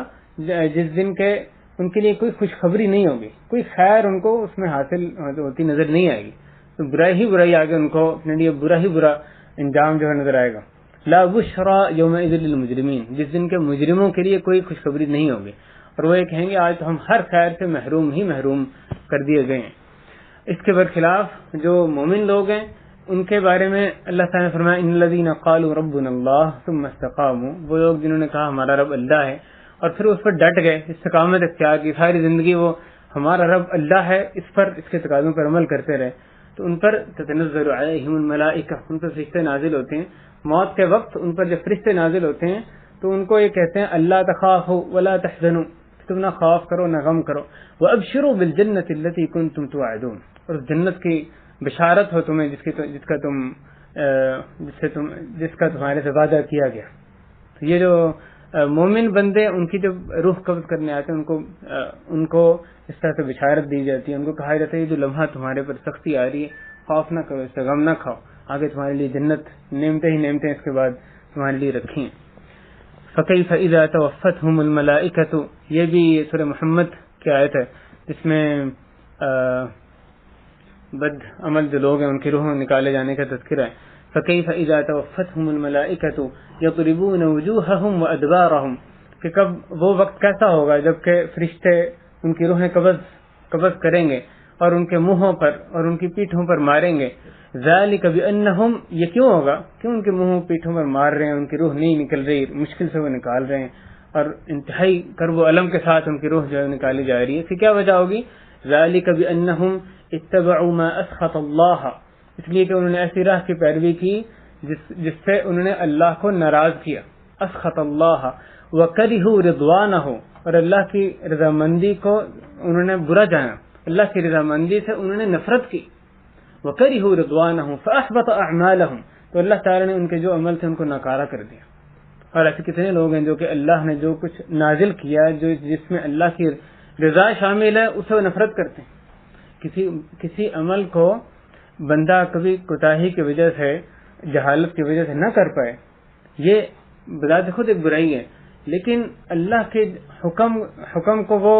جس دن کے ان کے لیے کوئی خوشخبری نہیں ہوگی، کوئی خیر ان کو اس میں حاصل ہوتی نظر نہیں آئے گی، تو برائی آگے ان کو اپنے لیے برا انجام جو ہے نظر آئے گا. لا بشرا یومئذ للمجرمین، جس دن کے مجرموں کے لیے کوئی خوشخبری نہیں ہوگی، اور وہ یہ کہیں گے آج تو ہم ہر خیر سے محروم کر دیے گئے ہیں. اس کے برخلاف جو مومن لوگ ہیں ان کے بارے میں اللہ تعالیٰ نے فرمایا ان الذین قالوا ربنا اللہ ثم استقاموا، وہ لوگ جنہوں نے کہا ہمارا رب اللہ ہے اور پھر اس پر ڈٹ گئے، استقامت اختیار کی، ساری زندگی وہ ہمارا رب اللہ ہے، اس کے تقاضوں پر عمل کرتے رہے، تو ان پر تتنزل علیہم الملائکہ، ان پر فرشتے نازل ہوتے ہیں. موت کے وقت ان پر جب فرشتے نازل ہوتے ہیں تو ان کو یہ کہتے ہیں اللہ تخافوا ولا تحزنوا، تم نہ خوف کرو نہ غم کرو، وابشروا بالجنۃ التي كنتم توعدون، اور جنت کی بشارت ہو تمہیں جس کا تمہارے سے وعدہ کیا گیا. تو یہ جو مومن بندے ان کی جب روح قبض کرنے آتے ہیں ان کو اس طرح سے بشارت دی جاتی ہے، ان کو کہا جاتا ہے یہ جو لمحہ تمہارے پر سختی آ رہی ہے خوف نہ کرو، اس سے غم نہ کھاؤ، آگے تمہارے لیے جنت نعمتیں اس کے بعد تمہارے لیے رکھی ہیں. فَكَيْفَ إِذَا تَوَفَّتْهُمُ الْمَلَائِكَةُ، یہ بھی سورہ محمد کی آیت ہے جس میں بد عمل جو لوگ ہیں ان کی روح نکالے جانے کا تذکرہ ہے. فَكَيْفَ إِذَا تَوَفَّتْهُمُ الْمَلَائِكَةُ يَضْرِبُونَ وُجُوهَهُمْ وَأَدْبَارَهُمْ، کہ کب وہ وقت کیسا ہوگا جب کہ فرشتے ان کی روحیں قبض کریں گے اور ان کے منہوں پر اور ان کی پیٹھوں پر ماریں گے. ذَلِكَ بِأَنَّهُمْ، یہ کیوں ہوگا، کیوں ان کے منہوں پیٹھوں پر مار رہے ہیں، ان کی روح نہیں نکل رہی، مشکل سے وہ نکال رہے ہیں اور انتہائی کرب و الم کے ساتھ ان کی روح جو ہے نکالی جا رہی ہے. پھر کیا وجہ ہوگی؟ ذالک بانہم اتبعوا ما اسخط اللہ، اس لیے کہ انہوں نے ایسی راہ کی پیروی کی جس سے انہوں نے اللہ کو ناراض کیا، اسخط اللہ وکرہوا رضوانہ، اور اللہ کی رضامندی کو انہوں نے برا جانا، اللہ کی رضامندی سے انہوں نے نفرت کی، وکرہوا رضوانہ فاحبط اعمالہم، تو اللہ تعالیٰ نے ان کے جو عمل تھے ان کو ناکارہ کر دیا۔ اور ایسے کتنے لوگ ہیں جو کہ اللہ نے جو کچھ نازل کیا جس میں اللہ کی رضا شامل ہے اسے وہ نفرت کرتے ہیں۔ کسی عمل کو بندہ کبھی کوتاہی کی وجہ سے، جہالت کی وجہ سے نہ کر پائے، یہ بذات خود ایک برائی ہے، لیکن اللہ کے حکم کو وہ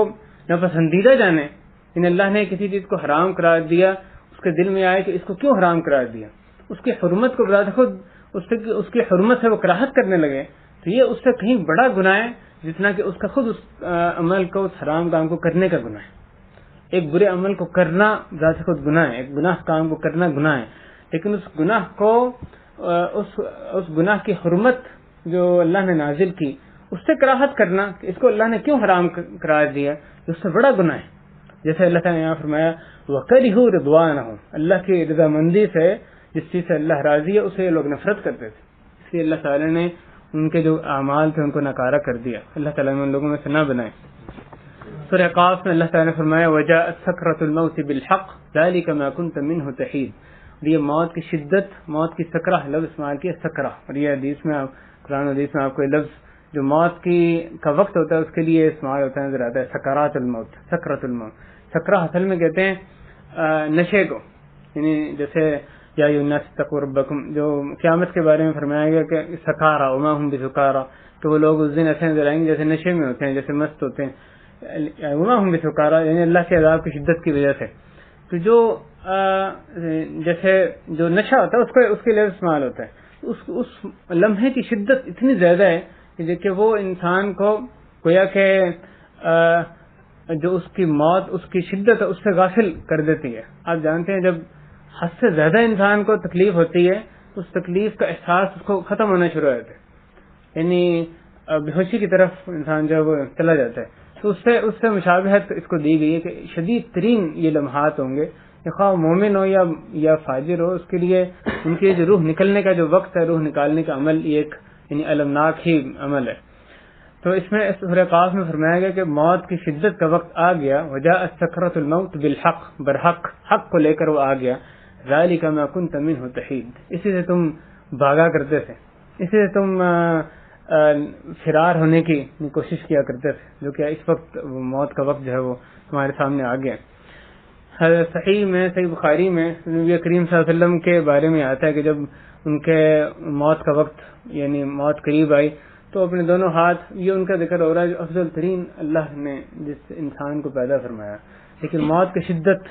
ناپسندیدہ جانے، ان اللہ نے کسی چیز کو حرام قرار دیا، اس کے دل میں آئے کہ اس کو کیوں حرام قرار دیا، اس کی حرمت کو بذات خود اس کی حرمت سے وہ کراہت کرنے لگے، تو یہ اس سے کہیں بڑا گناہ ہے جتنا کہ اس کا خود اس عمل کو، اس حرام کام کو کرنے کا گناہ ہے۔ ایک برے عمل کو کرنا ذات خود گناہ ہے، ایک گناہ کام کو کرنا گناہ ہے، لیکن اس گناہ کو اس گناہ کی حرمت جو اللہ نے نازل کی اس سے کراہت کرنا کہ اس کو اللہ نے کیوں حرام قرار دیا، اس سے بڑا گناہ ہے۔ جیسے اللہ تعالیٰ نے یہاں فرمایا وَكَرِهُ رِضْوَانَهُ، اللہ کی رضامندی سے، جس چیز سے اللہ راضی ہے اسے لوگ نفرت کرتے تھے، اس لیے اللہ تعالیٰ نے ان کے جو اعمال تھے ان کو ناکارہ کر دیا، اللہ تعالیٰ نے ان لوگوں میں سے نہ بنائے۔ سورہ قاف میں اللہ تعالیٰ نے فرمایا وَجَاءَتْ سَكْرَةُ الْمَوْتِ بِالْحَقِّ ذَلِكَ مَا كُنْتَ مِنْهُ تَحِيدُ، اور یہ موت کی شدت، موت کی سکرہ لفظ استعمال کیا، سکرہ، اور یہ حدیث میں قرآن حدیث میں آپ کو یہ لفظ جو موت کا وقت ہوتا ہے اس کے لیے استعمال ہوتا ہے، نظر آتا ہے سکرات الموت، سکرۃ الموت۔ سکرہ اصل میں کہتے ہیں نشے کو، یعنی جیسے یا ایھا الناس اتقوا ربکم، جو قیامت کے بارے میں فرمایا گیا کہ سکارا وما ہم بسکارا، کہ وہ لوگ اس دن ایسے نظر آئیں گے جیسے نشے میں ہوتے ہیں، جیسے مست ہوتے ہیں، وما ہم بسکارا یعنی اللہ کے عذاب کی شدت کی وجہ سے۔ تو جو جیسے جو نشہ ہوتا ہے اس کے لیے استعمال ہوتا ہے، اس لمحے کی شدت اتنی زیادہ ہے کہ وہ انسان کو گویا کہ جو اس کی موت، اس کی شدت ہے اس سے غافل کر دیتی ہے۔ آپ جانتے ہیں جب حد سے زیادہ انسان کو تکلیف ہوتی ہے اس تکلیف کا احساس اس کو ختم ہونا شروع ہو جاتا ہے، یعنی بے ہوشی کی طرف انسان جو وہ چلا جاتا ہے۔ تو اس سے مشابہت اس کو دی گئی ہے کہ شدید ترین یہ لمحات ہوں گے، خواہ مومن ہو یا فاجر ہو، اس کے لیے ان کی جو روح نکلنے کا جو وقت ہے، روح نکالنے کا عمل یہ ایک یعنی المناک ہی عمل ہے۔ تو اس میں سورہ قاف میں فرمایا گیا کہ موت کی شدت کا وقت آ گیا، وجاءت سکرۃ الموت بالحق، برحق، حق کو لے کر وہ آ گیا، ذالک ما کنت منہ تحید، اسی سے تم بھاگا کرتے تھے، اسی سے تم فرار ہونے کی کوشش کیا کرتے تھے، جو کہ اس وقت موت کا وقت جو ہے وہ تمہارے سامنے آ گیا۔ صحیح بخاری میں نبی کریم صلی اللہ علیہ وسلم کے بارے میں آتا ہے کہ جب ان کے موت کا وقت یعنی موت قریب آئی تو اپنے دونوں ہاتھ، یہ ان کا ذکر ہو رہا ہے جو افضل ترین اللہ نے جس انسان کو پیدا فرمایا، لیکن موت کی شدت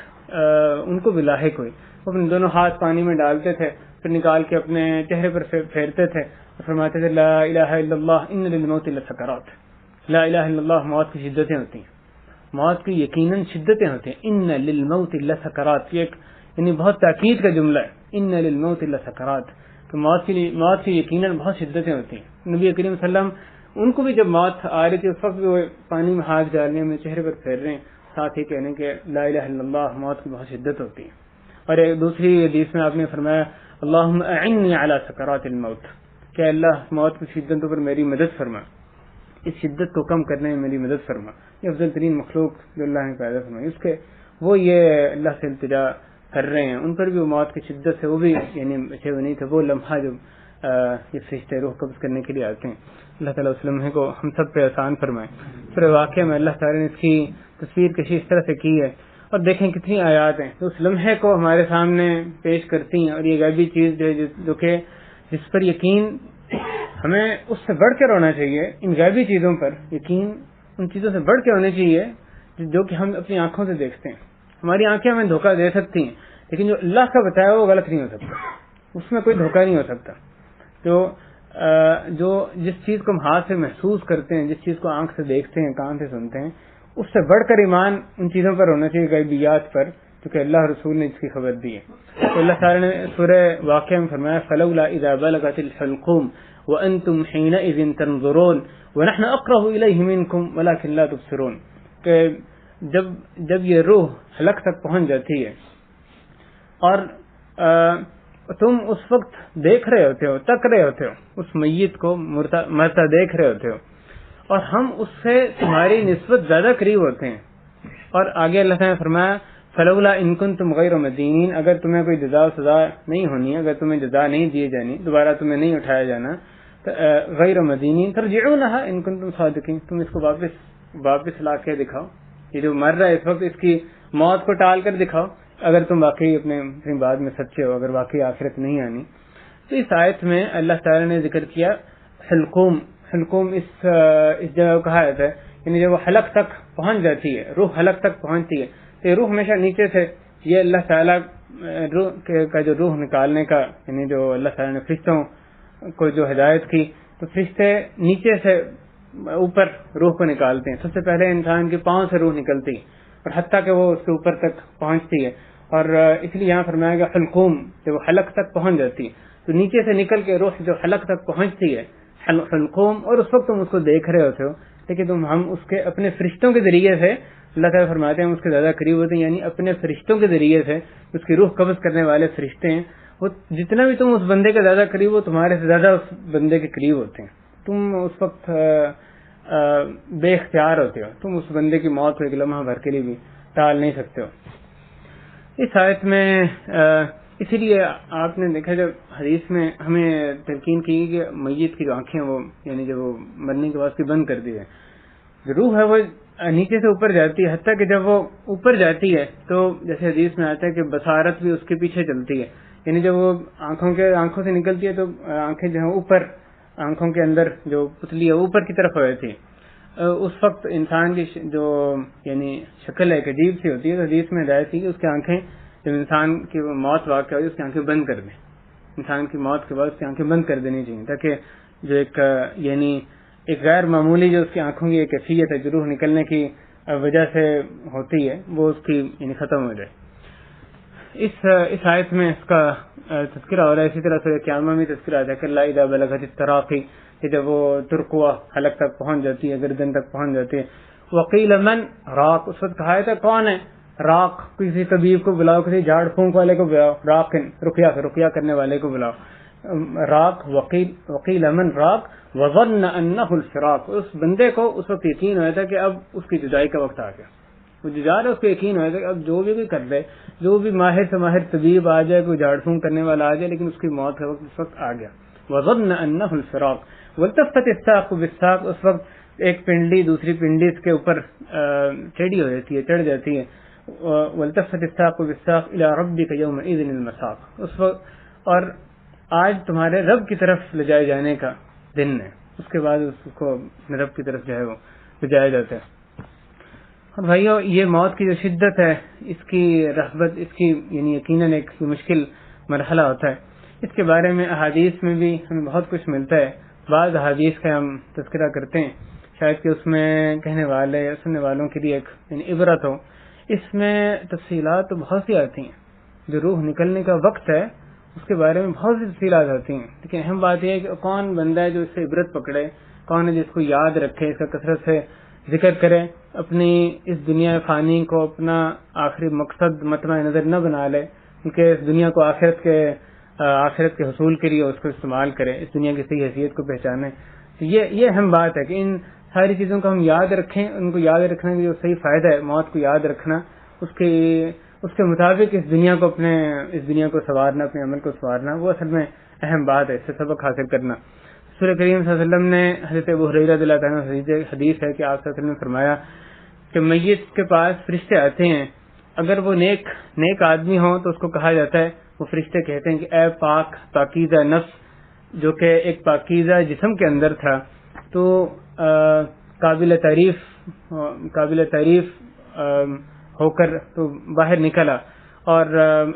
ان کو بھی لاحق ہوئی، وہ اپنے دونوں ہاتھ پانی میں ڈالتے تھے، پھر نکال کے اپنے چہرے پر پھیرتے تھے اور فرماتے تھے لا الہ الا اللہ ان للموت لسکرات، لا الہ الا اللہ، موت کی شدتیں ہوتی ہیں، موت کی یقیناً شدتیں ہوتی ہیں، ان للموت لسکرات، یہ ایک یعنی بہت تاکید کا جملہ ہے، ان للموت لسکرات، کہ موت کی یقیناً بہت شدتیں ہوتی ہیں۔ نبی کریم صلی اللہ علیہ وسلم ان کو بھی جب موت آ رہی تھی اس وقت بھی وہ پانی میں ہاتھ ڈالنے میں چہرے پر پھیر رہے ہیں، ساتھ ہی کہنے کہ لا الہ الا اللہ، موت کی بہت شدت ہوتی ہے۔ اور ایک دوسری حدیث میں آپ نے فرمایا اللہم اعنی علی سکرات الموت، کہ اللہ موت کی شدتوں پر میری مدد فرما، اس شدت کو کم کرنے میں میری مدد فرما۔ یہ افضل ترین مخلوق جو اللہ نے پیدا فرمائی، اس کے وہ یہ اللہ سے التجا کر رہے ہیں، ان پر بھی وہ موت کی شدت سے وہ بھی یعنی بچے ہوئے نہیں تھے، وہ لمحہ جو یہ فرشتے روح قبض کرنے کے لیے آتے ہیں، اللہ تعالیٰ اس لمحے کو ہم سب پہ آسان فرمائے۔ پھر واقعہ میں اللہ تعالیٰ نے اس کی تصویر کشی اس طرح سے کی ہے، اور دیکھیں کتنی آیات ہیں جو اس لمحے کو ہمارے سامنے پیش کرتی ہیں، اور یہ غیبی چیز جو کہ جس پر یقین ہمیں اس سے بڑھ کر ہونا چاہیے، ان غیبی چیزوں پر یقین ان چیزوں سے بڑھ کے ہونا چاہیے جو کہ ہم اپنی آنکھوں سے دیکھتے ہیں۔ ہماری آنکھیں ہمیں دھوکہ دے سکتی ہیں، لیکن جو اللہ کا بتایا وہ غلط نہیں ہو سکتا، اس میں کوئی دھوکہ نہیں ہو سکتا۔ جو جس چیز کو ہم ہاتھ سے محسوس کرتے ہیں، جس چیز کو آنکھ سے دیکھتے ہیں، کان سے سنتے ہیں، اس سے بڑھ کر ایمان ان چیزوں پر ہونا چاہیے، غیبیات پر، کیونکہ اللہ رسول نے اس کی خبر دی ہے۔ تو اللہ تعالیٰ نے سورہ واقعہ میں فرمایا فلولا اذا بلغت الحلقوم وانتم حينئذ تنظرون ونحن اقرب الیہ منکم ولکن لا تبصرون، کہ جب یہ روح حلق تک پہنچ جاتی ہے اور تم اس وقت دیکھ رہے ہوتے ہو، تک رہے ہوتے ہو، اس میت کو مرتا دیکھ رہے ہوتے ہو، اور ہم اس سے تمہاری نسبت زیادہ قریب ہوتے ہیں. اور آگے اللہ تعالیٰ نے فرمایا فلولا ان کنتم غیر مدینین، اگر تمہیں کوئی جزا و سزا نہیں ہونی، اگر تمہیں جزا نہیں دیے جانی، دوبارہ تمہیں نہیں اٹھایا جانا، غیر مدینین ترجعونها ان کنتم صادقین، تم اس کو واپس لا کے دکھاؤ. یہ جو مر رہا ہے اس وقت، اس کی موت کو ٹال کر دکھاؤ اگر تم واقعی اپنے بات میں سچے ہو، اگر واقعی آخرت نہیں آنی. تو اس آیت میں اللہ تعالیٰ نے ذکر کیا حلقوم. حلقوم اس جگہ کو کہا جاتا ہے، یعنی جب وہ حلق تک پہنچ جاتی ہے، روح حلق تک پہنچتی ہے، تو یہ روح ہمیشہ نیچے سے، یہ اللہ تعالیٰ کا جو روح نکالنے کا، یعنی جو اللہ تعالیٰ نے فرشتوں کو جو ہدایت کی، تو فرشتے نیچے سے اوپر روح کو نکالتے ہیں. سب سے پہلے انسان کے پاؤں سے روح نکلتی ہے اور حتیٰ کہ وہ اس کے اوپر تک پہنچتی ہے. اور اس لیے یہاں فرمایا گیا حلقوم، جب وہ حلق تک پہنچ جاتی ہے تو نیچے سے نکل کے روح جو حلق تک پہنچتی ہے حلقوم، اور اس وقت تم اس کو دیکھ رہے ہوتے ہو، لیکن ہم اس کے اپنے فرشتوں کے ذریعے سے، اللہ تعالیٰ فرماتے ہیں ہم اس کے زیادہ قریب ہوتے ہیں، یعنی اپنے فرشتوں کے ذریعے سے، اس کی روح قبض کرنے والے فرشتے ہیں، وہ جتنا بھی تم اس بندے کے زیادہ قریب ہو، تمہارے سے زیادہ اس بندے کے قریب ہوتے ہیں. تم اس وقت بے اختیار ہوتے ہو، تم اس بندے کی موت کو ایک لمحہ بھر کے لیے بھی ٹال نہیں سکتے ہو. اس آیت میں اسی لیے آپ نے دیکھا جب حدیث میں ہمیں تلقین کی کہ میت کی جو آنکھیں وہ، یعنی جب وہ مرنے کے بعد کی بند کر دی ہے، جو روح ہے وہ نیچے سے اوپر جاتی ہے، حتیٰ کہ جب وہ اوپر جاتی ہے تو جیسے حدیث میں آتا ہے کہ بصارت بھی اس کے پیچھے چلتی ہے، یعنی جب وہ آنکھوں سے نکلتی ہے تو آنکھیں جو ہیں اوپر، آنکھوں کے اندر جو پتلی ہے اوپر کی طرف ہو جاتی ہے. اس وقت انسان کی جو یعنی شکل ہے ایک عجیب سی ہوتی ہے. تو حدیث میں ہدایت تھی کہ اس کی آنکھیں جب انسان کی موت واقع ہوئی اس کی آنکھیں بند کر دیں، انسان کی موت کے بعد اس کی آنکھیں بند کر دینی چاہیے، تاکہ جو یعنی ایک غیر معمولی جو اس کی آنکھوں کی ایک کیفیت ہے جو روح نکلنے کی وجہ سے ہوتی ہے وہ اس کی یعنی ختم ہو جائے. اس آیت میں اس کا تذکرہ ہو رہا ہے. اسی طرح سے قیامہ میں تذکرہ آتا ہے کہ اللہ اذا بلغت التراقی، کہ جب وہ ترقوہ حلق تک پہنچ جاتی ہے، گردن تک پہنچ جاتی ہے. وقیل من راق، اس وقت کہا جاتا ہے کون ہے راق، کسی طبیب کو بلاؤ، کسی جھاڑ پھونک والے کو بلاؤ، راقن رقیہ کرنے والے کو بلاؤ. راق وقیل من راق وظن انہ الفراق، اس بندے کو اس وقت یقین ہوا تھا کہ اب اس کی جدائی کا وقت آ گیا. وہ جو جا رہا ہے اس کو یقین ہوا تھا کہ اب جو بھی کر دے، جو بھی ماہر سے ماہر طبیب آ جائے، کوئی جھاڑ پھونک کرنے والا آ جائے، لیکن اس کی موت کا وقت اس وقت آ گیا. وظن انہ الفراق والتفت الساق بالساق، اس وقت ایک پنڈلی دوسری پنڈلی اس کے اوپر ٹیڑھی ہو جاتی ہے، چڑھ جاتی ہے. والتفت الساق بالساق الى ربک یومئذ المساق، اس وقت اور آج تمہارے رب کی طرف لے جائے جانے کا دن ہے. اس کے بعد اس کو رب کی طرف جو ہے وہ لے جایا جاتا ہے. اور بھائیو یہ موت کی جو شدت ہے، اس کی رغبت، اس کی یعنی یقیناً ایک مشکل مرحلہ ہوتا ہے. اس کے بارے میں احادیث میں بھی ہمیں بہت کچھ ملتا ہے. بعض احادیث کا ہم تذکرہ کرتے ہیں شاید کہ اس میں کہنے والے یا سننے والوں کے لیے ایک یعنی عبرت ہو. اس میں تفصیلات تو بہت سی آتی ہیں، جو روح نکلنے کا وقت ہے اس کے بارے میں بہت سی تفصیلات آتی ہیں، لیکن اہم بات یہ ہے کہ کون بندہ ہے جو اس سے عبرت پکڑے، کون ہے جس کو یاد رکھے، اس کا کثرت سے ذکر کرے، اپنی اس دنیا فانی کو اپنا آخری مقصد مطمع نظر نہ بنا لے، کیونکہ اس دنیا کو آخرت کے حصول کے لیے اس کو استعمال کرے، اس دنیا کی صحیح حیثیت کو پہچانے. تو یہ اہم بات ہے کہ ان ساری چیزوں کو ہم یاد رکھیں. ان کو یاد رکھنے کا جو صحیح فائدہ ہے موت کو یاد رکھنا، اس کے مطابق اس دنیا کو سنوارنا، اپنے عمل کو سنوارنا، وہ اصل میں اہم بات ہے. اس سے سبق حاصل کرنا. رسول کریم صلی اللہ علیہ وسلم نے حضرت ابو ہریرہ رضی اللہ عنہ سے حدیث ہے کہ آپ صلی اللہ علیہ وسلم نے فرمایا کہ میت کے پاس فرشتے آتے ہیں، اگر وہ نیک آدمی ہوں تو اس کو کہا جاتا ہے، وہ فرشتے کہتے ہیں کہ اے پاکیزہ نفس، جو کہ ایک پاکیزہ جسم کے اندر تھا، تو قابل تعریف ہو کر تو باہر نکلا، اور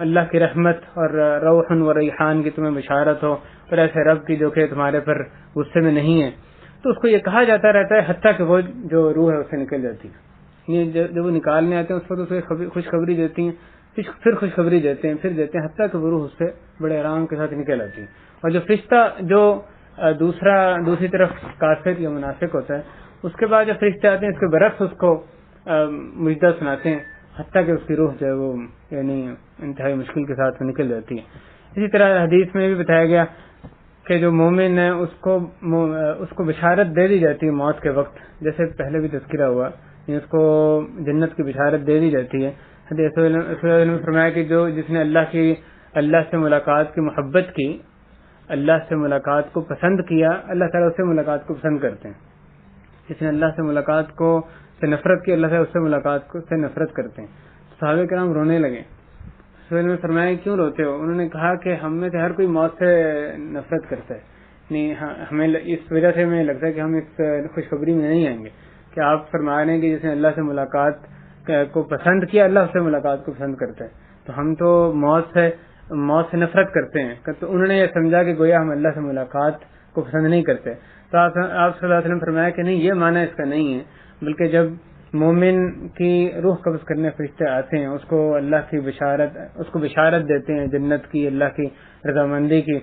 اللہ کی رحمت اور روح و ریحان کی تمہیں بشارت ہو، اور ایسے رب کی جو کہ تمہارے پر غصے میں نہیں ہے. تو اس کو یہ کہا جاتا رہتا ہے حتیٰ کہ وہ جو روح ہے اسے نکل جاتی ہے. یہ جب وہ نکالنے آتے ہیں اس وقت اسے خوشخبری دیتی ہیں، پھر خوشخبری دیتے ہیں حتیٰ کہ وہ روح اس سے بڑے آرام کے ساتھ نکل آتی ہے. اور جو فرشتہ جو دوسری طرف کافر یا منافق ہوتا ہے، اس کے بعد جب فرشتے آتے ہیں اس کے برعکس اس کو مجدہ سناتے ہیں، حتیٰ کہ اس کی روح جو ہے وہ یعنی انتہائی مشکل کے ساتھ نکل جاتی ہے۔ اسی طرح حدیث میں بھی بتایا گیا کہ جو مومن ہے اس کو بشارت دے دی جاتی ہے موت کے وقت، جیسے پہلے بھی تذکرہ ہوا، اس کو جنت کی بشارت دے دی جاتی ہے۔ حدیث نے فرمایا کہ جس نے اللہ سے ملاقات کی محبت کی، اللہ سے ملاقات کو پسند کیا، اللہ تعالیٰ اس سے ملاقات کو پسند کرتے ہیں۔ جس نے اللہ سے ملاقات سے نفرت کی، اللہ تعالیٰ اس سے ملاقات سے نفرت کرتے ہیں۔ صحابہ کرام رونے لگے۔ رسول نے فرمایا کیوں روتے ہو؟ انہوں نے کہا کہ ہم میں سے ہر کوئی موت سے نفرت کرتا ہے، نہیں ہمیں اس وجہ سے ہمیں لگتا ہے کہ ہم اس خوشخبری میں نہیں آئیں گے کہ آپ فرما رہے ہیں کہ جس نے اللہ سے ملاقات کو پسند کیا، اللہ سے ملاقات کو پسند کرتا ہے، تو ہم تو موت سے نفرت کرتے ہیں۔ تو انہوں نے یہ سمجھا کہ گویا ہم اللہ سے ملاقات کو پسند نہیں کرتے۔ تو آپ صلی اللہ علیہ وسلم فرمایا کہ نہیں، یہ معنی اس کا نہیں ہے، بلکہ جب مومن کی روح قبض کرنے فرشتے آتے ہیں، اس کو بشارت دیتے ہیں جنت کی، اللہ کی رضامندی کی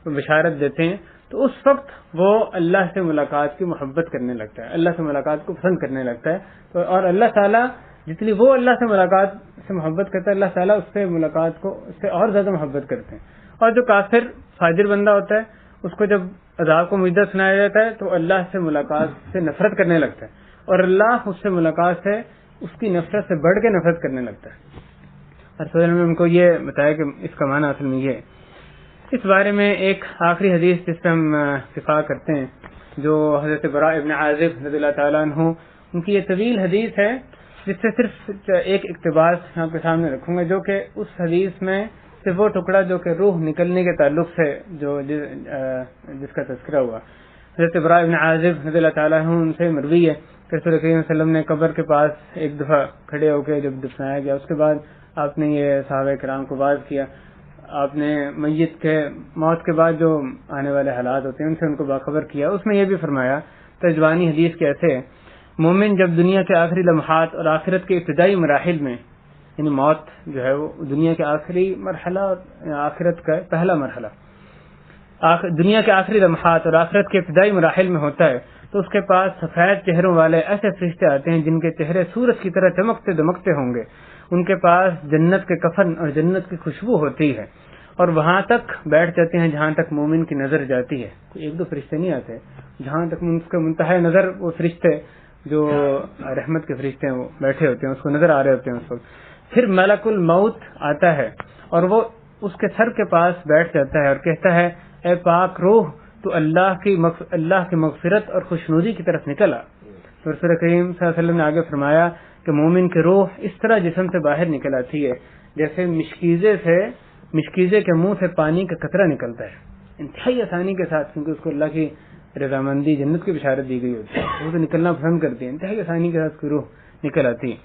بشارت دیتے ہیں، تو اس وقت وہ اللہ سے ملاقات کی محبت کرنے لگتا ہے، اللہ سے ملاقات کو پسند کرنے لگتا ہے۔ اور اللہ تعالیٰ جتنی وہ اللہ سے ملاقات سے محبت کرتا ہے، اللہ تعالیٰ اس سے ملاقات کو اس سے اور زیادہ محبت کرتے ہیں۔ اور جو کافر فاجر بندہ ہوتا ہے، اس کو جب عذاب کو مجدہ سنایا جاتا ہے تو اللہ سے ملاقات سے نفرت کرنے لگتا ہے، اور اللہ اس سے ملاقات سے اس کی نفرت سے بڑھ کے نفرت کرنے لگتا ہے۔ اور رسول نے ان کو یہ بتایا کہ اس کا معنی اصل میں یہ ہے۔ اس بارے میں ایک آخری حدیث جس پہ ہم اتفاق کرتے ہیں، جو حضرت براء ابن عازب رضی اللہ تعالیٰ عنہ، ان کی یہ طویل حدیث ہے، جس سے صرف ایک اقتباس آپ کے سامنے رکھوں گا، جو کہ اس حدیث میں صرف وہ ٹکڑا جو کہ روح نکلنے کے تعلق سے جس کا تذکرہ ہوا۔ حضرت براء ابن عازب رضی اللہ تعالیٰ عنہ ان سے مروی ہے کہ رسول کریم صلی اللہ علیہ وسلم نے قبر کے پاس ایک دفعہ کھڑے ہو کے جب دفنایا گیا، اس کے بعد آپ نے یہ صحابہ کرام کو واعظ کیا، آپ نے میت کے موت کے بعد جو آنے والے حالات ہوتے ہیں ان سے ان کو باخبر کیا۔ اس میں یہ بھی فرمایا، ترجمانی حدیث کے ایسے ہے، مومن جب دنیا کے آخری لمحات اور آخرت کے ابتدائی مراحل میں، یعنی موت جو ہے وہ دنیا کے آخری مرحلہ، آخرت کا پہلا مرحلہ، دنیا کے آخری لمحات اور آخرت کے ابتدائی مراحل میں ہوتا ہے، تو اس کے پاس سفید چہروں والے ایسے فرشتے آتے ہیں جن کے چہرے سورج کی طرح چمکتے دمکتے ہوں گے، ان کے پاس جنت کے کفن اور جنت کی خوشبو ہوتی ہے، اور وہاں تک بیٹھ جاتے ہیں جہاں تک مومن کی نظر جاتی ہے۔ کوئی ایک دو فرشتے نہیں آتے، جہاں تک اس کا منتہا نظر وہ فرشتے جو رحمت کے فرشتے ہیں وہ بیٹھے ہوتے ہیں، اس کو نظر آ رہے ہوتے ہیں اس وقت۔ پھر ملک الموت آتا ہے اور وہ اس کے سر کے پاس بیٹھ جاتا ہے اور کہتا ہے، اے پاک روح، تو اللہ کی مغفرت اور خوشنودی کی طرف نکلا۔ تو رسول کریم صلی اللہ علیہ وسلم نے آگے فرمایا کہ مومن کی روح اس طرح جسم سے باہر نکل آتی ہے جیسے مشکیزے کے منہ سے پانی کا قطرہ نکلتا ہے، انتہائی آسانی کے ساتھ، کیونکہ اس کو اللہ کی رضامندی جنت کی بشارت دی گئی ہوتی ہے، وہ تو نکلنا پسند کرتی ہے، انتہائی آسانی کے ساتھ اس کی روح نکل آتی ہے۔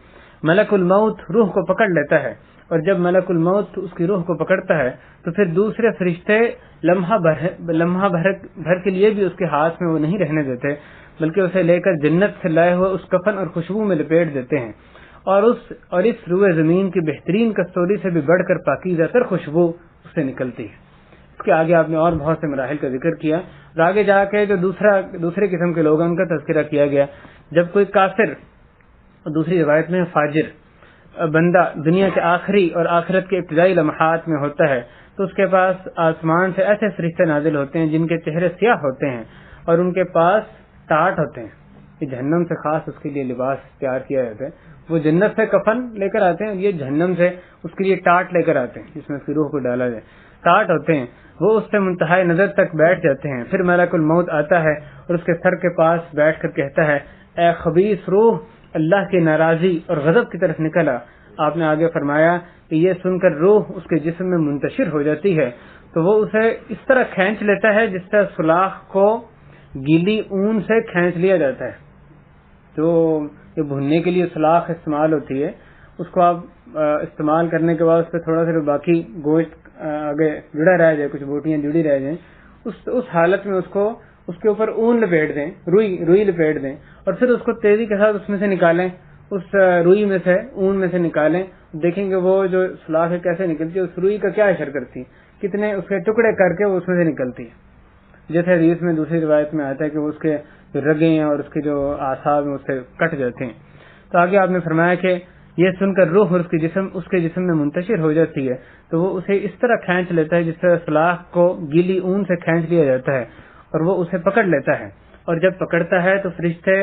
ملک الموت روح کو پکڑ لیتا ہے، اور جب ملک الموت اس کی روح کو پکڑتا ہے تو پھر دوسرے فرشتے لمحہ بھر کے لیے بھی اس کے ہاتھ میں وہ نہیں رہنے دیتے، بلکہ اسے لے کر جنت سے لائے ہوئے اس کفن اور خوشبو میں لپیٹ دیتے ہیں، اور اس روئے زمین کی بہترین کستوری سے بھی بڑھ کر پاکیزہ تر خوشبو اس سے نکلتی ہے۔ اس کے آگے آپ نے اور بہت سے مراحل کا ذکر کیا، اور آگے جا کے جو دوسرے قسم کے لوگ ہیں ان کا تذکرہ کیا گیا۔ جب کوئی کافر، دوسری روایت میں فاجر بندہ دنیا کے آخری اور آخرت کے ابتدائی لمحات میں ہوتا ہے، تو اس کے پاس آسمان سے ایسے فرشتے نازل ہوتے ہیں جن کے چہرے سیاہ ہوتے ہیں اور ان کے پاس ٹاٹ ہوتے ہیں، یہ جہنم سے خاص اس کے لیے لباس تیار کیا جاتا ہے، وہ جنت سے کفن لے کر آتے ہیں، یہ جہنم سے اس کے لیے ٹاٹ لے کر آتے ہیں جس میں اس کی روح کو ڈالا جائے، ٹاٹ ہوتے ہیں، وہ اس سے منتہا نظر تک بیٹھ جاتے ہیں۔ پھر ملک الموت آتا ہے اور اس کے سر کے پاس بیٹھ کر کہتا ہے، اے خبیث روح، اللہ کی ناراضی اور غضب کی طرف نکلا۔ آپ نے آگے فرمایا کہ یہ سن کر روح اس کے جسم میں منتشر ہو جاتی ہے، تو وہ اسے اس طرح کھینچ لیتا ہے جس طرح سلاخ کو گیلی اون سے کھینچ لیا جاتا ہے۔ جو بھوننے کے لیے سلاخ استعمال ہوتی ہے، اس کو آپ استعمال کرنے کے بعد اس پہ تھوڑا سا باقی گوشت آگے جڑا رہ جائے، کچھ بوٹیاں جڑی رہ جائیں، اس حالت میں اس کے اوپر اون لپیٹ دیں، روئی لپیٹ دیں، اور پھر اس کو تیزی کے ساتھ اس میں سے نکالیں، اس روئی میں سے، اون میں سے نکالیں، دیکھیں گے وہ جو سلاخ ہے کیسے نکلتی ہے، اس روئی کا کیا اثر کرتی ہے، کتنے اس کے ٹکڑے کر کے وہ اس میں سے نکلتی ہے۔ جیسے حدیث میں دوسری روایت میں آتا ہے کہ وہ اس کے جو رگیں ہیں اور اس کے جو اعصاب ہیں اس سے کٹ جاتے ہیں۔ تو آگے آپ نے فرمایا کہ یہ سن کر روح اس کے جسم میں منتشر ہو جاتی ہے تو وہ اسے اس طرح کھینچ لیتا ہے جس طرح سلاخ کو گیلی اون سے کھینچ لیا جاتا ہے اور وہ اسے پکڑ لیتا ہے، اور جب پکڑتا ہے تو فرشتے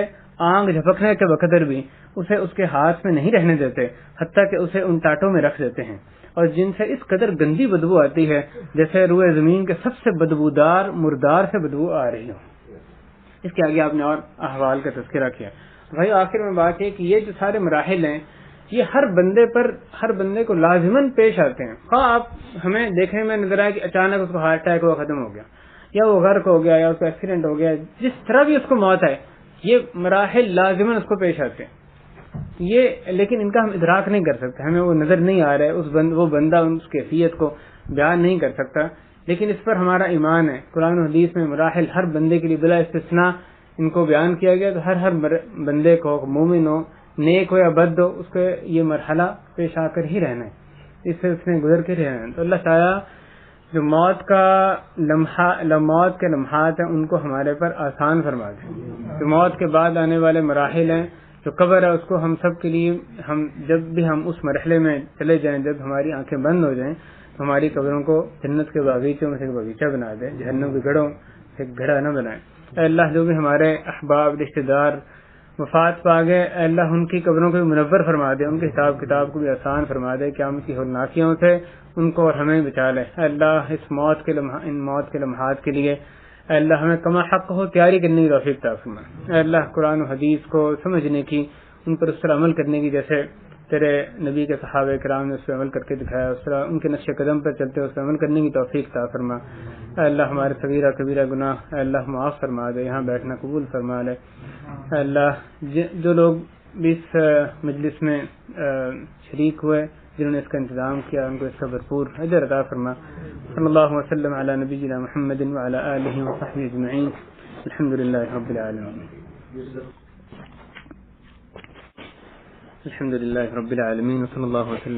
آنکھ جھپکنے کے وقت بھی اسے اس کے ہاتھ میں نہیں رہنے دیتے، حتیٰ کہ اسے ان ٹاٹوں میں رکھ دیتے ہیں، اور جن سے اس قدر گندی بدبو آتی ہے جیسے روئے زمین کے سب سے بدبودار مردار سے بدبو آ رہی ہو۔ اس کے آگے آپ نے اور احوال کا تذکرہ کیا۔ بھائی آخر میں بات ہے کہ یہ جو سارے مراحل ہیں یہ ہر بندے کو لازماً پیش آتے ہیں، ہاں آپ ہمیں دیکھنے میں نظر آئے کہ اچانک اس کو ہارٹ اٹیک ہوا ختم ہو گیا، یا وہ غرق ہو گیا، یا اس کو ایکسیڈنٹ ہو گیا، جس طرح بھی اس کو موت آئے، یہ مراحل لازماً اس کو پیش آتے ہیں، یہ لیکن ان کا ہم ادراک نہیں کر سکتے، ہمیں وہ نظر نہیں آ رہا ہے، وہ بندہ اس کیفیت کو بیان نہیں کر سکتا، لیکن اس پر ہمارا ایمان ہے۔ قرآن و حدیث میں مراحل ہر بندے کے لیے بلا استثناء ان کو بیان کیا گیا، تو ہر بندے کو، مومن ہو، نیک ہو یا بد ہو، اس کو یہ مرحلہ پیش آ کر ہی رہنا ہے، اس سے اس نے گزر کے رہنا ہے۔ تو اللہ تعالیٰ جو موت کے لمحات ہیں ان کو ہمارے پر آسان فرما دیں، جو موت کے بعد آنے والے مراحل ہیں، جو قبر ہے، اس کو ہم سب کے لیے جب بھی ہم اس مرحلے میں چلے جائیں، جب ہماری آنکھیں بند ہو جائیں تو ہماری قبروں کو جنت کے باغیچوں میں سے ایک باغیچہ بنا دے، جہنم کے گڑھوں سے ایک گڑھا نہ بنائے۔ اے اللہ جو بھی ہمارے احباب رشتہ دار وفات پا گئے، اے اللہ ان کی قبروں کو بھی منور فرما دے، ان کے حساب کتاب کو بھی آسان فرما دے، قیامت کی ہولناکیوں سے ان کو اور ہمیں بچا لے۔ اے اللہ ان موت کے لمحات کے لیے اے اللہ ہمیں کما حق ہو تیاری کرنے کی توفیق عطا فرما۔ اے اللہ قرآن و حدیث کو سمجھنے کی، ان پر اس طرح عمل کرنے کی جیسے تیرے نبی کے صحابہ کرام نے اس پہ عمل کر کے دکھایا، اس طرح ان کے نقش قدم پر چلتے اس پہ عمل کرنے کی توفیق عطا فرما۔ اے اللہ ہمارے صغیرہ کبیرہ گناہ اے اللہ معاف فرما دے، یہاں بیٹھنا قبول فرما لے۔ اے اللہ جو لوگ بھی اس مجلس میں شریک ہوئے، جنہوں نے اس کا انتظام کیا، ان کو اس کا بھرپور اجر عطا فرما۔ صلی اللہ وسلم علی نبینا محمد وعلی آلہ وصحبہ اجمعین، الحمد للہ رب العالمین۔ الحمد للہ رب العالمین، وصلی اللہ وسلم